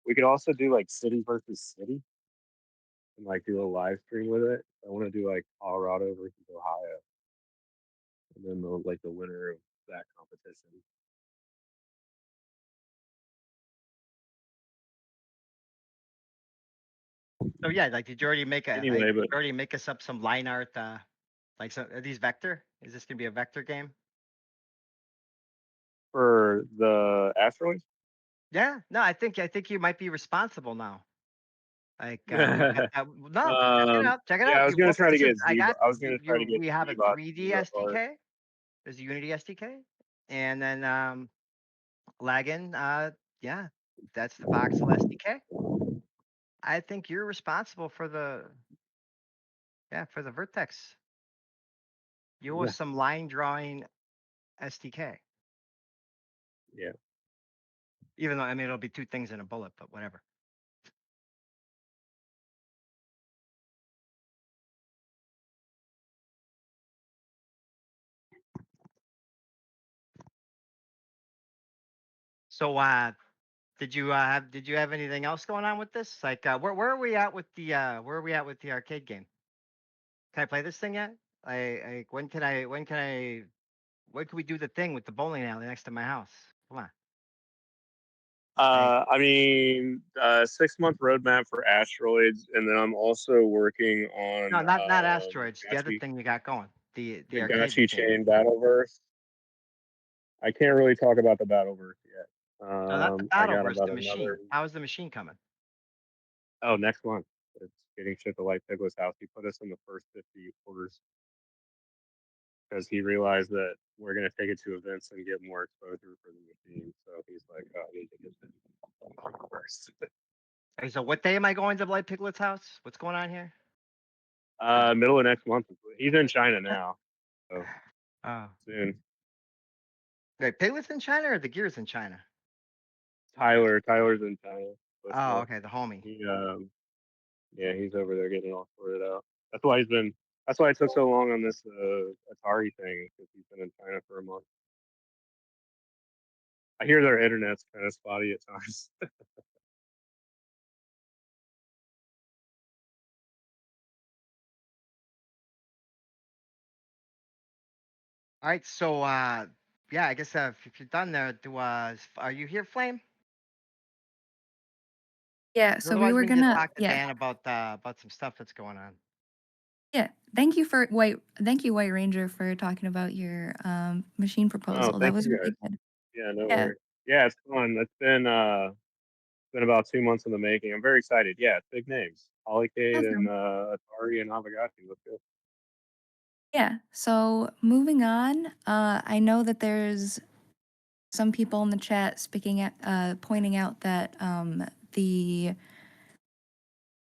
We could also do like city versus city and like do a live stream with it. I want to do like Colorado versus Ohio, and then the winner of that competition. So yeah, like did you already make a like Anyway, did but you already make us up some line art like so are these vector? Is this gonna be a vector game? for the asteroids. Yeah, no, I think you might be responsible now. Like we've got that. No, check it out. Check it Yeah, out. I was You gonna both. try to This is get I Z. got I was gonna try to get we have a Z-Bot to 3D do that part. SDK. There's a Unity SDK, and then Laggin. Yeah, that's the voxel SDK. I think you're responsible for the vertex. You owe Yeah, us some line drawing SDK. yeah. Even though I mean it'll be two things in a bullet, but whatever. So did you have anything else going on with this? Like where are we at with the arcade game? Can I play this thing yet? When can we do the thing with the bowling alley next to my house? Come on. I mean, 6 month roadmap for asteroids, and then I'm also working on No, not asteroids. The other thing you got going, the the arcade Gachi machine. Chain Battleverse. I can't really talk about the Battleverse yet. No, not the I got Battleverse, about the machine. another. How is the machine coming? Oh, next month. It's getting shipped to Light Piglet's house. He put us in the first 50 orders because he realized that we're going to take it to events and get more exposure for the machine. So he's like, oh, I need to get this first. Okay, so what day am I going to Blight Piglet's house? What's going on here? Middle of next month. He's in China now. So Oh, soon. wait, Piglet's in China or the gear's in China? Tyler's in China. With Oh, us. okay, the homie. Yeah, he's over there getting it all sorted out. That's why he's been. That's why it took so long on this Atari thing because he's been in China for a month. I hear their internet's kind of spotty at times. All right, so yeah, I guess if you're done there, are you here, Flame? Yeah, so we Otherwise, were we can just gonna, talk to yeah, Dan about some stuff that's going on. yeah. Thank you, White Ranger, for talking about your machine Oh, proposal. That thank was you really guys. good. Yeah, no Yeah. worries. Yeah, it's fun. It's been about 2 months in the making. I'm very excited. Yeah, it's big names. Polycade and Awesome. Atari and Aavegotchi. Let's go. Yeah. So moving on, I know that there's some people in the chat pointing out that the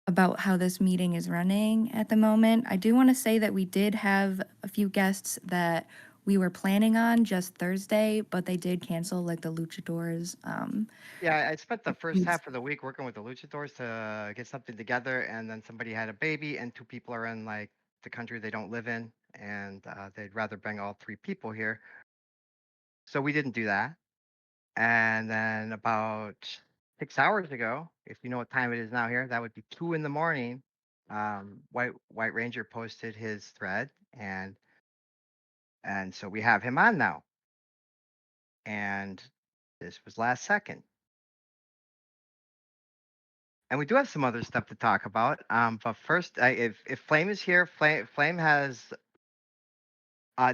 about how this meeting is running at the moment. I do want to say that we did have a few guests that we were planning on just Thursday, but they did cancel, like the luchadors. Yeah, I spent the first Yes. half of the week working with the luchadors to get something together, and then somebody had a baby, and two people are in like the country they don't live in, and they'd rather bring all three people here. So we didn't do that. And then about 6 hours ago, if you know what time it is now here, that would be 2 in the morning. White Ranger posted his thread, and so we have him on now. And this was last second. And we do have some other stuff to talk about. But first, if Flame is here, Flame has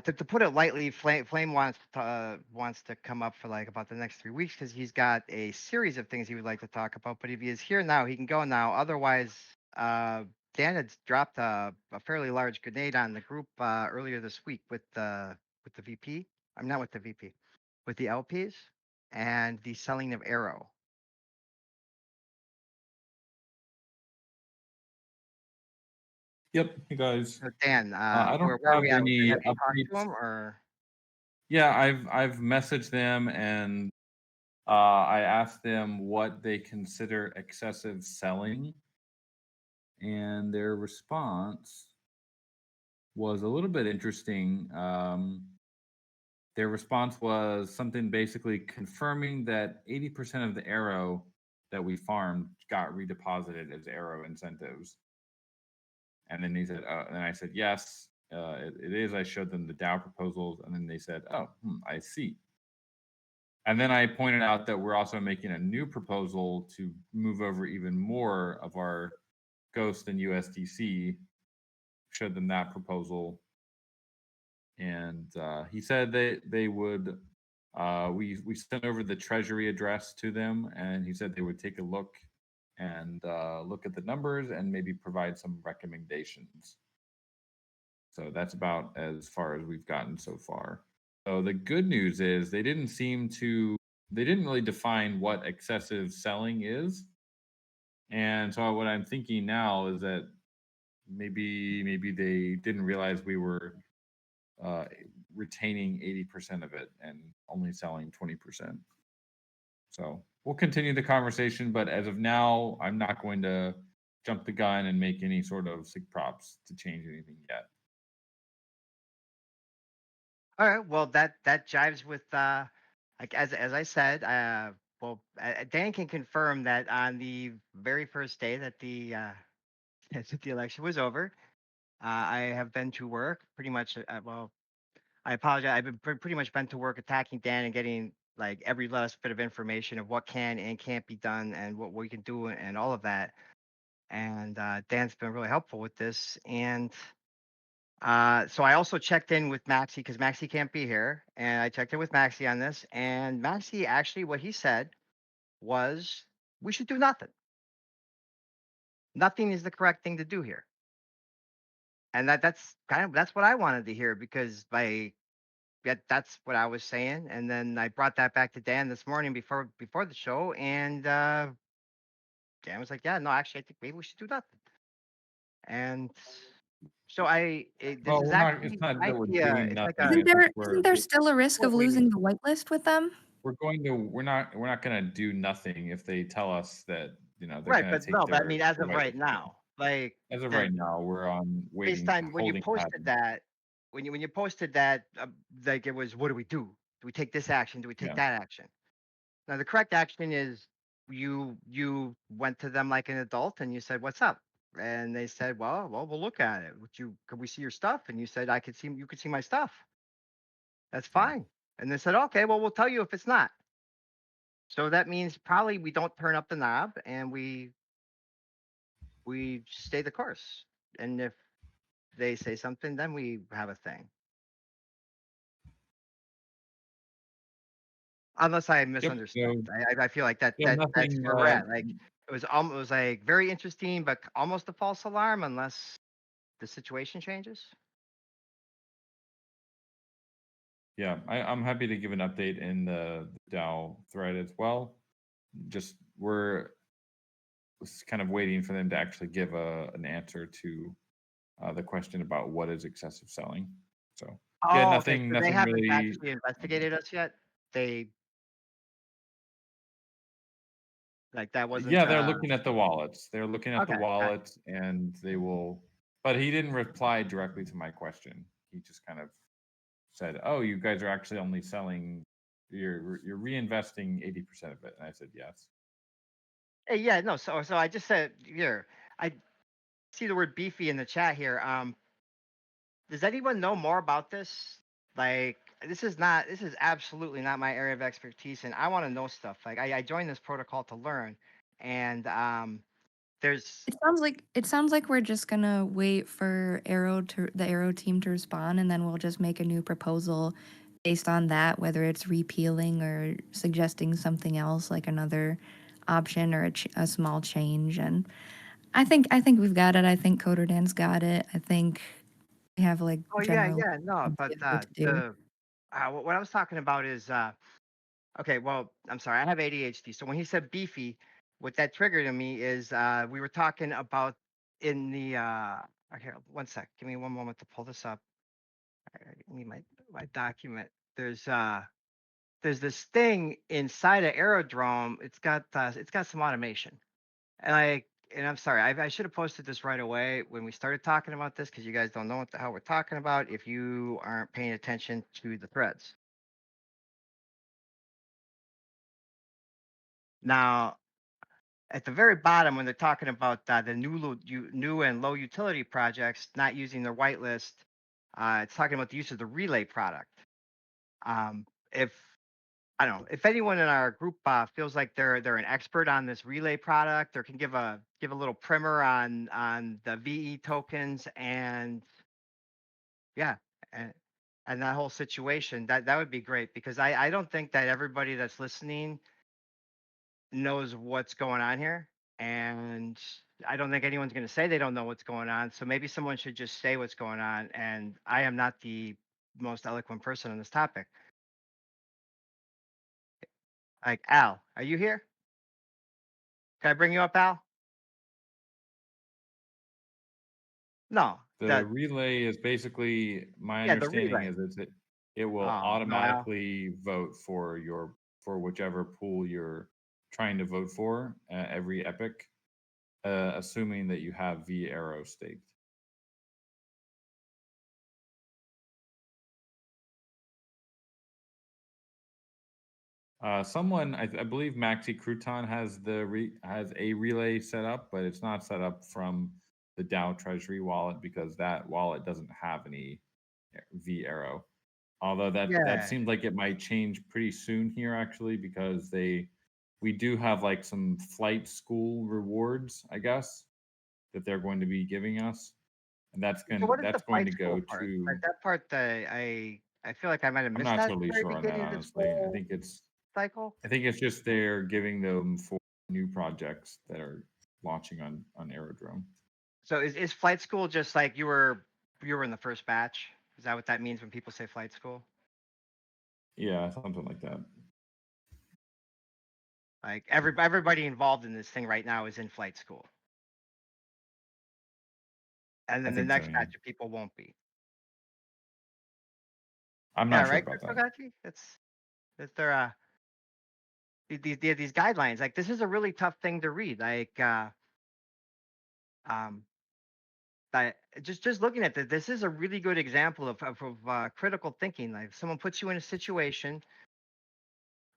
to put it lightly, Flame wants to come up for like about the next 3 weeks because he's got a series of things he would like to talk about. But if he is here now, he can go now. Otherwise, Dan had dropped a fairly large grenade on the group earlier this week with the VP. I'm not with the VP, with the LPs and the selling of Arrow. Yep, hey guys. So Dan, I don't where are have we at with it? any Have you talked to updates. him or? Yeah, I've messaged them and I asked them what they consider excessive selling, and their response was a little bit interesting. Their response was something basically confirming that 80% of the arrow that we farmed got redeposited as arrow incentives. And then he said, and I said, yes, it is. I showed them the DAO proposals, and then they said, oh, I see. And then I pointed out that we're also making a new proposal to move over even more of our Ghost and USDC. Showed them that proposal, and he said they would. We sent over the treasury address to them, and he said they would take a look and look at the numbers and maybe provide some recommendations. So that's about as far as we've gotten so far. So the good news is they didn't really define what excessive selling is. And so what I'm thinking now is that maybe they didn't realize we were uh, retaining 80% of it and only selling 20%. So we'll continue the conversation, but as of now, I'm not going to jump the gun and make any sort of sig props to change anything yet. All right. Well, that jives with like as I said. Dan can confirm that on the very first day that that the election was over, I have been to work pretty much. Well, I apologize. I've been pretty much been to work attacking Dan and getting like every last bit of information of what can and can't be done and what we can do and all of that. And Dan's been really helpful with this. And so I also checked in with Maxi because Maxi can't be here, and I checked in with Maxi on this. And Maxi actually, what he said was, we should do nothing. Nothing is the correct thing to do here. And that's what I wanted to hear, because that's what I was saying. And then I brought that back to Dan this morning before the show, and Dan was like, "Yeah, no, actually, I think maybe we should do nothing." And so this Well, is we're not. It's actually not that might we're be doing it's like nothing. a I think Isn't there still a risk what of we losing the whitelist with them? we're going to. We're not going to do nothing if they tell us that they're right, going to but take no, but I their mean, as of right whitelist away. now, like As of the right now, we're on waiting, FaceTime when you holding posted pattern. that, when you posted that, like it was, what do we do? Do we take this action? Do we take Yeah. that action? Now the correct action is you went to them like an adult and you said, "What's up?" And they said, "Well, we'll look at it. Could we see your stuff?" And you said, you could see my stuff. That's Yeah. fine." And they said, "Okay, well, we'll tell you if it's not." So that means probably we don't turn up the knob and we stay the course. And if they say something, then we have a thing. Unless I Yep. misunderstood. So I feel like that's nothing. where we're at. Like it was like very interesting, but almost a false alarm unless the situation changes. Yeah, I'm happy to give an update in the DAO thread as well. Just we're kind of waiting for them to actually give an answer to the question about what is excessive selling. So yeah, Oh, okay. nothing, So they nothing haven't really. actually investigated us yet. They like that wasn't. Yeah, they're looking at the wallets. They're looking at the Okay. Gotcha. wallets, and they will. But he didn't reply directly to my question. He just kind of said, "Oh, you guys are actually only selling. You're reinvesting 80% of it." And I said, "Yes." Hey, yeah, no. So I just said here. I see the word beefy in the chat here. Does anyone know more about this? Like, this is absolutely not my area of expertise, and I want to know stuff. Like, I joined this protocol to learn, and there's It sounds like we're just gonna wait for the Arrow team to respond, and then we'll just make a new proposal based on that, whether it's repealing or suggesting something else, like another option or a small change. And I think we've got it. I think Coder Dan's got it. I think we have like oh yeah, general yeah, no, but idea of what to do. what I was talking about is okay. Well, I'm sorry, I have ADHD. So when he said beefy, what that triggered in me is we were talking about in the okay, one sec, give me one moment to pull this up. Give me my document. There's this thing inside an aerodrome. It's got some automation, and I'm sorry, I should have posted this right away when we started talking about this, because you guys don't know what the hell we're talking about if you aren't paying attention to the threads. Now, at the very bottom, when they're talking about the new and low utility projects not using their whitelist, it's talking about the use of the relay product. If I don't know if anyone in our group feels like they're an expert on this relay product, or can give a little primer on the VE tokens, and yeah, and that whole situation, that would be great, because I don't think that everybody that's listening knows what's going on here, and I don't think anyone's going to say they don't know what's going on. So maybe someone should just say what's going on. And I am not the most eloquent person on this topic. Like, Al, are you here? Can I bring you up, Al? No. The relay is basically, my Yeah, the understanding relay. is it will Oh, no, Al. automatically vote for whichever pool you're trying to vote for every epic, assuming that you have V arrow staked. Someone, I believe Maxi Crouton has has a relay set up, but it's not set up from the DAO Treasury wallet, because that wallet doesn't have any V arrow. Although that Yeah. seems like it might change pretty soon here, actually, because we do have like some flight school rewards, I guess, that they're going to be giving us, and So what is the that's going flight to school go part? to. Like that part that I feel like I might have I'm missed not that at totally the very sure on that, beginning of this honestly. whole cycle. I think it's just they're giving them for new projects that are launching on Aerodrome. So is flight school just like you were in the first batch? Is that what that means when people say flight school? Yeah, something like that. Like everybody involved in this thing right now is in flight school, and I then the think so, next yeah. batch of people won't be. I'm Yeah, not sure right, about that. Aavegotchi? It's their these guidelines. Like this is a really tough thing to read. Like um just looking at this is a really good example of critical thinking. Like if someone puts you in a situation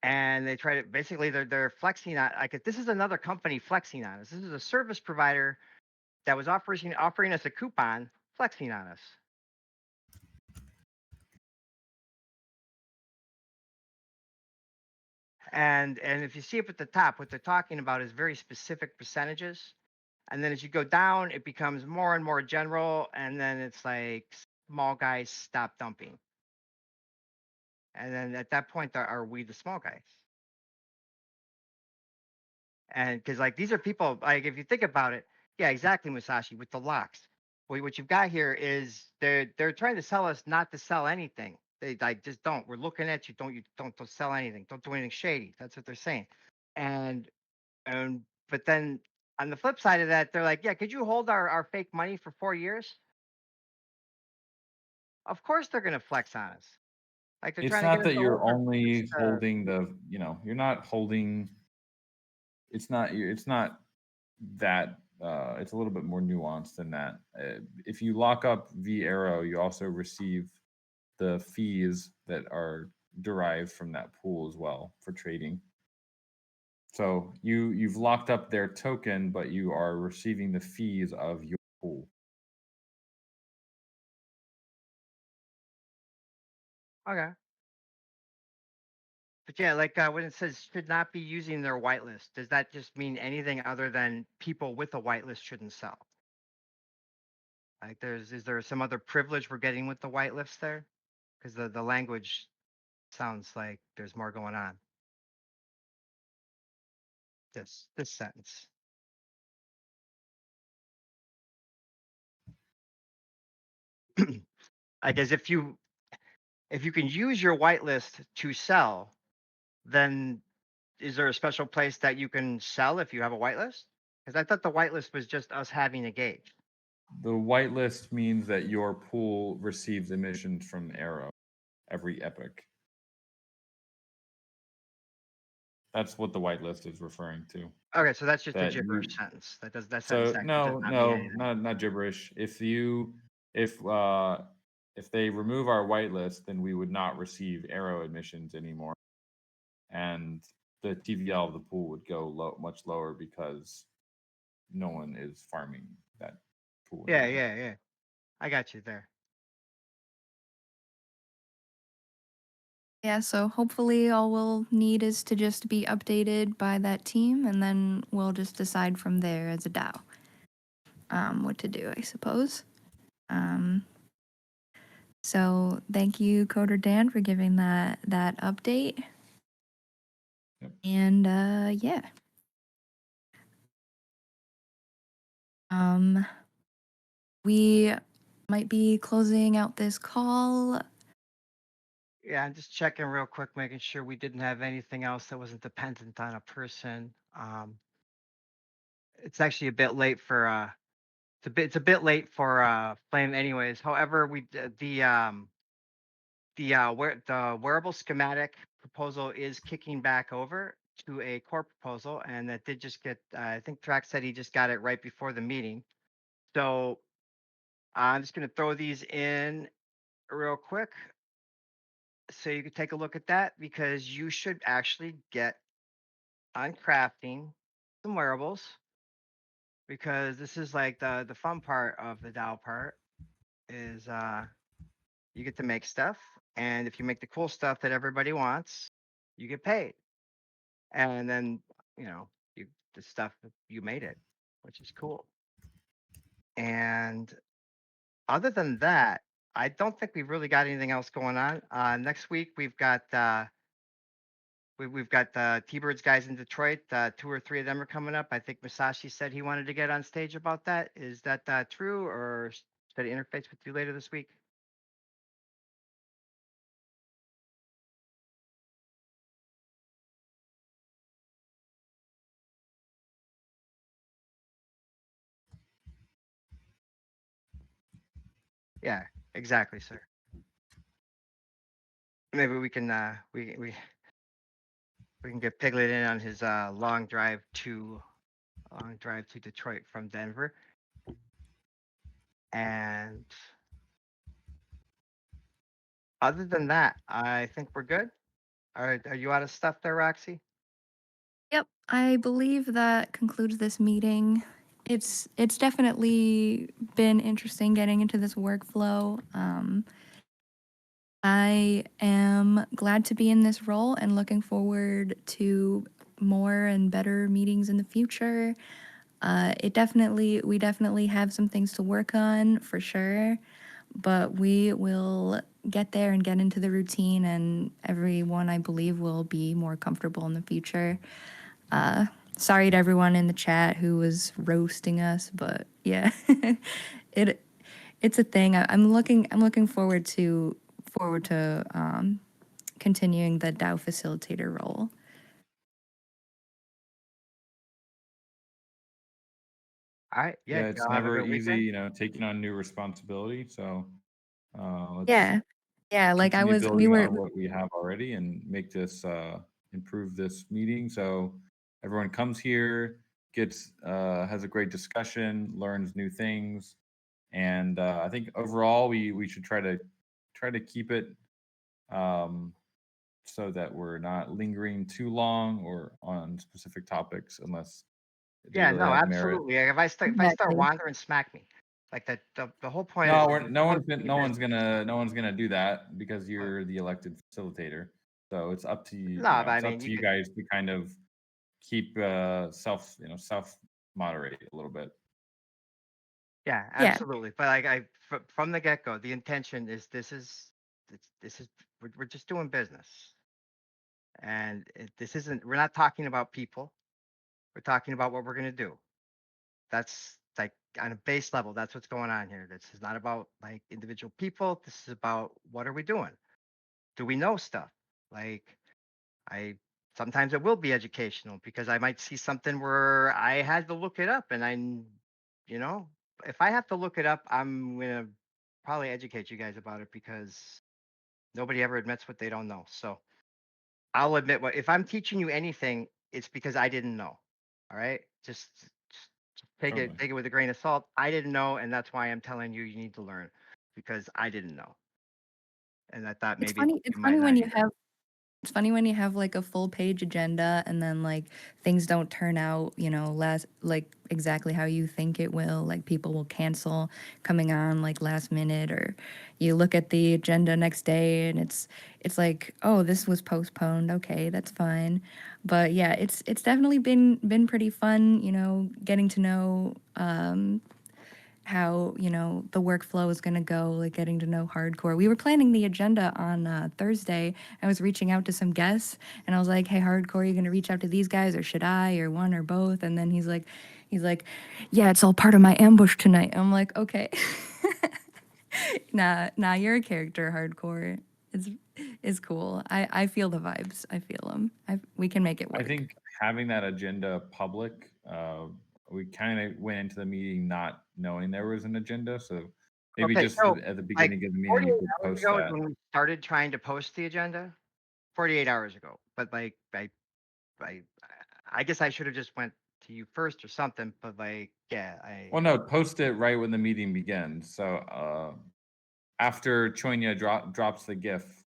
and they try to basically they're flexing on, like if this is another company flexing on us. This is a service provider that was offering us a coupon, flexing on us. And if you see up at the top, what they're talking about is very specific percentages. And then as you go down, it becomes more and more general. And then it's like small guys stop dumping. And then at that point, are we the small guys? And because like these are people, like if you think about it, yeah, exactly, Musashi, with the locks. What you've got here is they're trying to sell us not to sell anything. They like just don't. We're looking at you. Don't sell anything. Don't do anything shady. That's what they're saying. And but then on the flip side of that, they're like, yeah, could you hold our fake money for 4 years? Of course they're gonna flex on us. Like they're It's trying to get not us that to you're hold our flex. only holding you're not holding. It's not that. It's a little bit more nuanced than that. If you lock up V Arrow, you also receive the fees that are derived from that pool as well for trading. So you've locked up their token, but you are receiving the fees of your pool. Okay. But yeah, like when it says should not be using their whitelist, does that just mean anything other than people with a whitelist shouldn't sell? Like is there some other privilege we're getting with the whitelist there? Because the language sounds like there's more going on. This sentence. I guess if you can use your whitelist to sell, then is there a special place that you can sell if you have a whitelist? Because I thought the whitelist was just us having a gauge. The whitelist means that your pool receives emissions from Arrow every epoch. That's what the whitelist is referring to. Okay, so that's just a That you, gibberish sentence. That sentence so actually does no, not mean no, anything. not gibberish. If they remove our whitelist, then we would not receive Arrow emissions anymore, and the TVL of the pool would go much lower because no one is farming that pool Yeah, anymore. yeah. I got you there. Yeah, so hopefully all we'll need is to just be updated by that team, and then we'll just decide from there as a DAO what to do, I suppose. So thank you, Coder Dan, for giving that update. Yep. And yeah. We might be closing out this call. Yeah, I'm just checking real quick, making sure we didn't have anything else that wasn't dependent on a person. It's actually a bit late for it's a bit late for Flame anyways. However, the wearable schematic proposal is kicking back over to a core proposal, and that did just get I think Track said he just got it right before the meeting. So I'm just going to throw these in real quick so you can take a look at that, because you should actually get on crafting some wearables, because this is like the fun part of the DAO part is you get to make stuff, And if you make the cool stuff that everybody wants, you get paid. And then, you the stuff you made it, which is cool. And other than that, I don't think we've really got anything else going on. Next week we've got we've got the T-Birds guys in Detroit. 2 or 3 of them are coming up. I think Masashi said he wanted to get on stage about that. Is that true, or should I interface with you later this week? Yeah, exactly, sir. Maybe we can we can get Piglet in on his long drive to Detroit from Denver. And other than that, I think we're good. Are you out of stuff there, Roxy? Yep, I believe that concludes this meeting. It's definitely been interesting getting into this workflow. I am glad to be in this role and looking forward to more and better meetings in the future. We definitely have some things to work on for sure, but we will get there and get into the routine, and everyone, I believe, will be more comfortable in the future. Sorry to everyone in the chat who was roasting us, but yeah, it it's a thing. I'm looking forward to continuing the DAO facilitator role. All right. Yeah, Yeah, it's y'all have a never great easy, weekend. taking on new responsibility. So let's Yeah, yeah. Like continue we building were. on what we have already and make this improve this meeting. So everyone comes here, gets has a great discussion, learns new things, and I think overall we should try to keep it so that we're not lingering too long or on specific topics unless they Yeah, really no, have merit. absolutely. Like, if I start wandering, smack me. Like that. The whole point is No, we're no supposed one's to be no one's gonna do that because you're the elected facilitator. So it's up to you. No, but I It's up mean, to you you could. guys to kind of keep self moderate a little bit. Yeah, Yeah, absolutely. But like from the get go, the intention is this is we're just doing business, and this isn't. We're not talking about people. We're talking about what we're gonna do. That's like on a base level. That's what's going on here. This is not about like individual people. This is about what are we doing? Do we know stuff? Like I sometimes it will be educational because I might see something where I had to look it up and you know, if I have to look it up, I'm gonna probably educate you guys about it because nobody ever admits what they don't know. So I'll admit what if I'm teaching you anything, it's because I didn't know. All right. Just Totally. take it with a grain of salt. I didn't know, and that's why I'm telling you you need to learn because I didn't know. And I thought it's maybe funny. you might not either. It's funny when you have like a full page agenda and then like things don't turn out, last like exactly how you think it will. Like people will cancel coming on like last minute, or you look at the agenda next day and it's like, oh, this was postponed. Okay, that's fine. But yeah, it's definitely been pretty fun, getting to know how the workflow is going to go, like getting to know hardcore. We were planning the agenda on Thursday. I was reaching out to some guests and I was like, hey, hardcore, are you going to reach out to these guys, or should I, or one or both? And then he's like, yeah, it's all part of my ambush tonight. I'm like, okay. Nah, you're a character, hardcore. It's cool. I feel the vibes. I feel them. We can make it I work. think having that agenda public, we kind of went into the meeting not knowing there was an agenda. So maybe Okay, just so at the like beginning of the meeting, 48 you could hours post ago is that. when we started trying to post the agenda. 48 hours ago, but like I, I guess I should have just went to you first or something. But like, yeah, Well, no, post it right when the meeting begins. So after Chonya drops the GIF,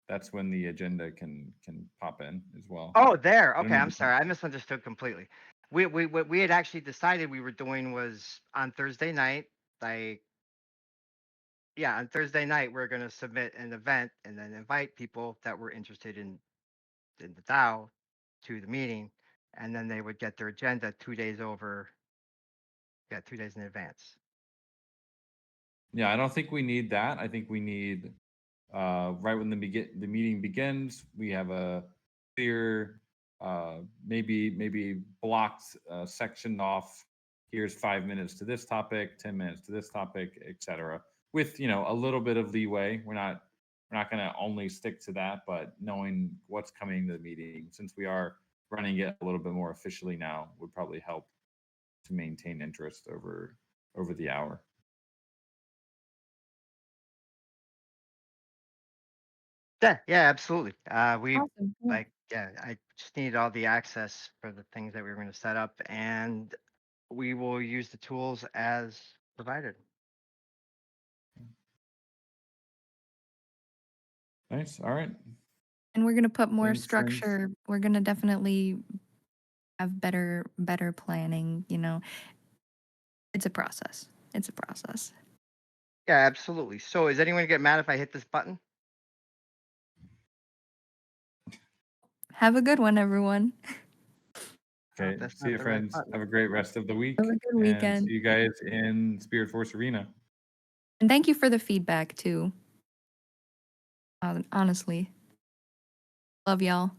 that's when the agenda can pop in as well. Oh, there. You don't Okay, need I'm to sorry. I misunderstood completely. What we had actually decided we were doing was on Thursday night. Like yeah, on Thursday night we're going to submit an event and then invite people that were interested in the DAO to the meeting, and then they would get their agenda 2 days over. Yeah, 2 days in advance. Yeah, I don't think we need that. I think we need right when the meeting begins, we have a clear, maybe blocked section off. Here's 5 minutes to this topic, 10 minutes to this topic, etc. With a little bit of leeway. We're not going to only stick to that, but knowing what's coming to the meeting, since we are running it a little bit more officially now, would probably help to maintain interest over the hour. Yeah, absolutely. We Awesome. Yeah. I just need all the access for the things that we were going to set up, and we will use the tools as provided. Nice. All right. And we're gonna put more Thanks, friends. structure. We're gonna definitely have better planning. It's a process. It's a process. Yeah, absolutely. So, is anyone gonna get mad if I hit this button? Have a good one, everyone. Okay. That's See not you, the right friends. button. Have a great rest of the week. Have a good And weekend. see you guys in Spirit Force Arena. And thank you for the feedback too. Honestly. Love y'all.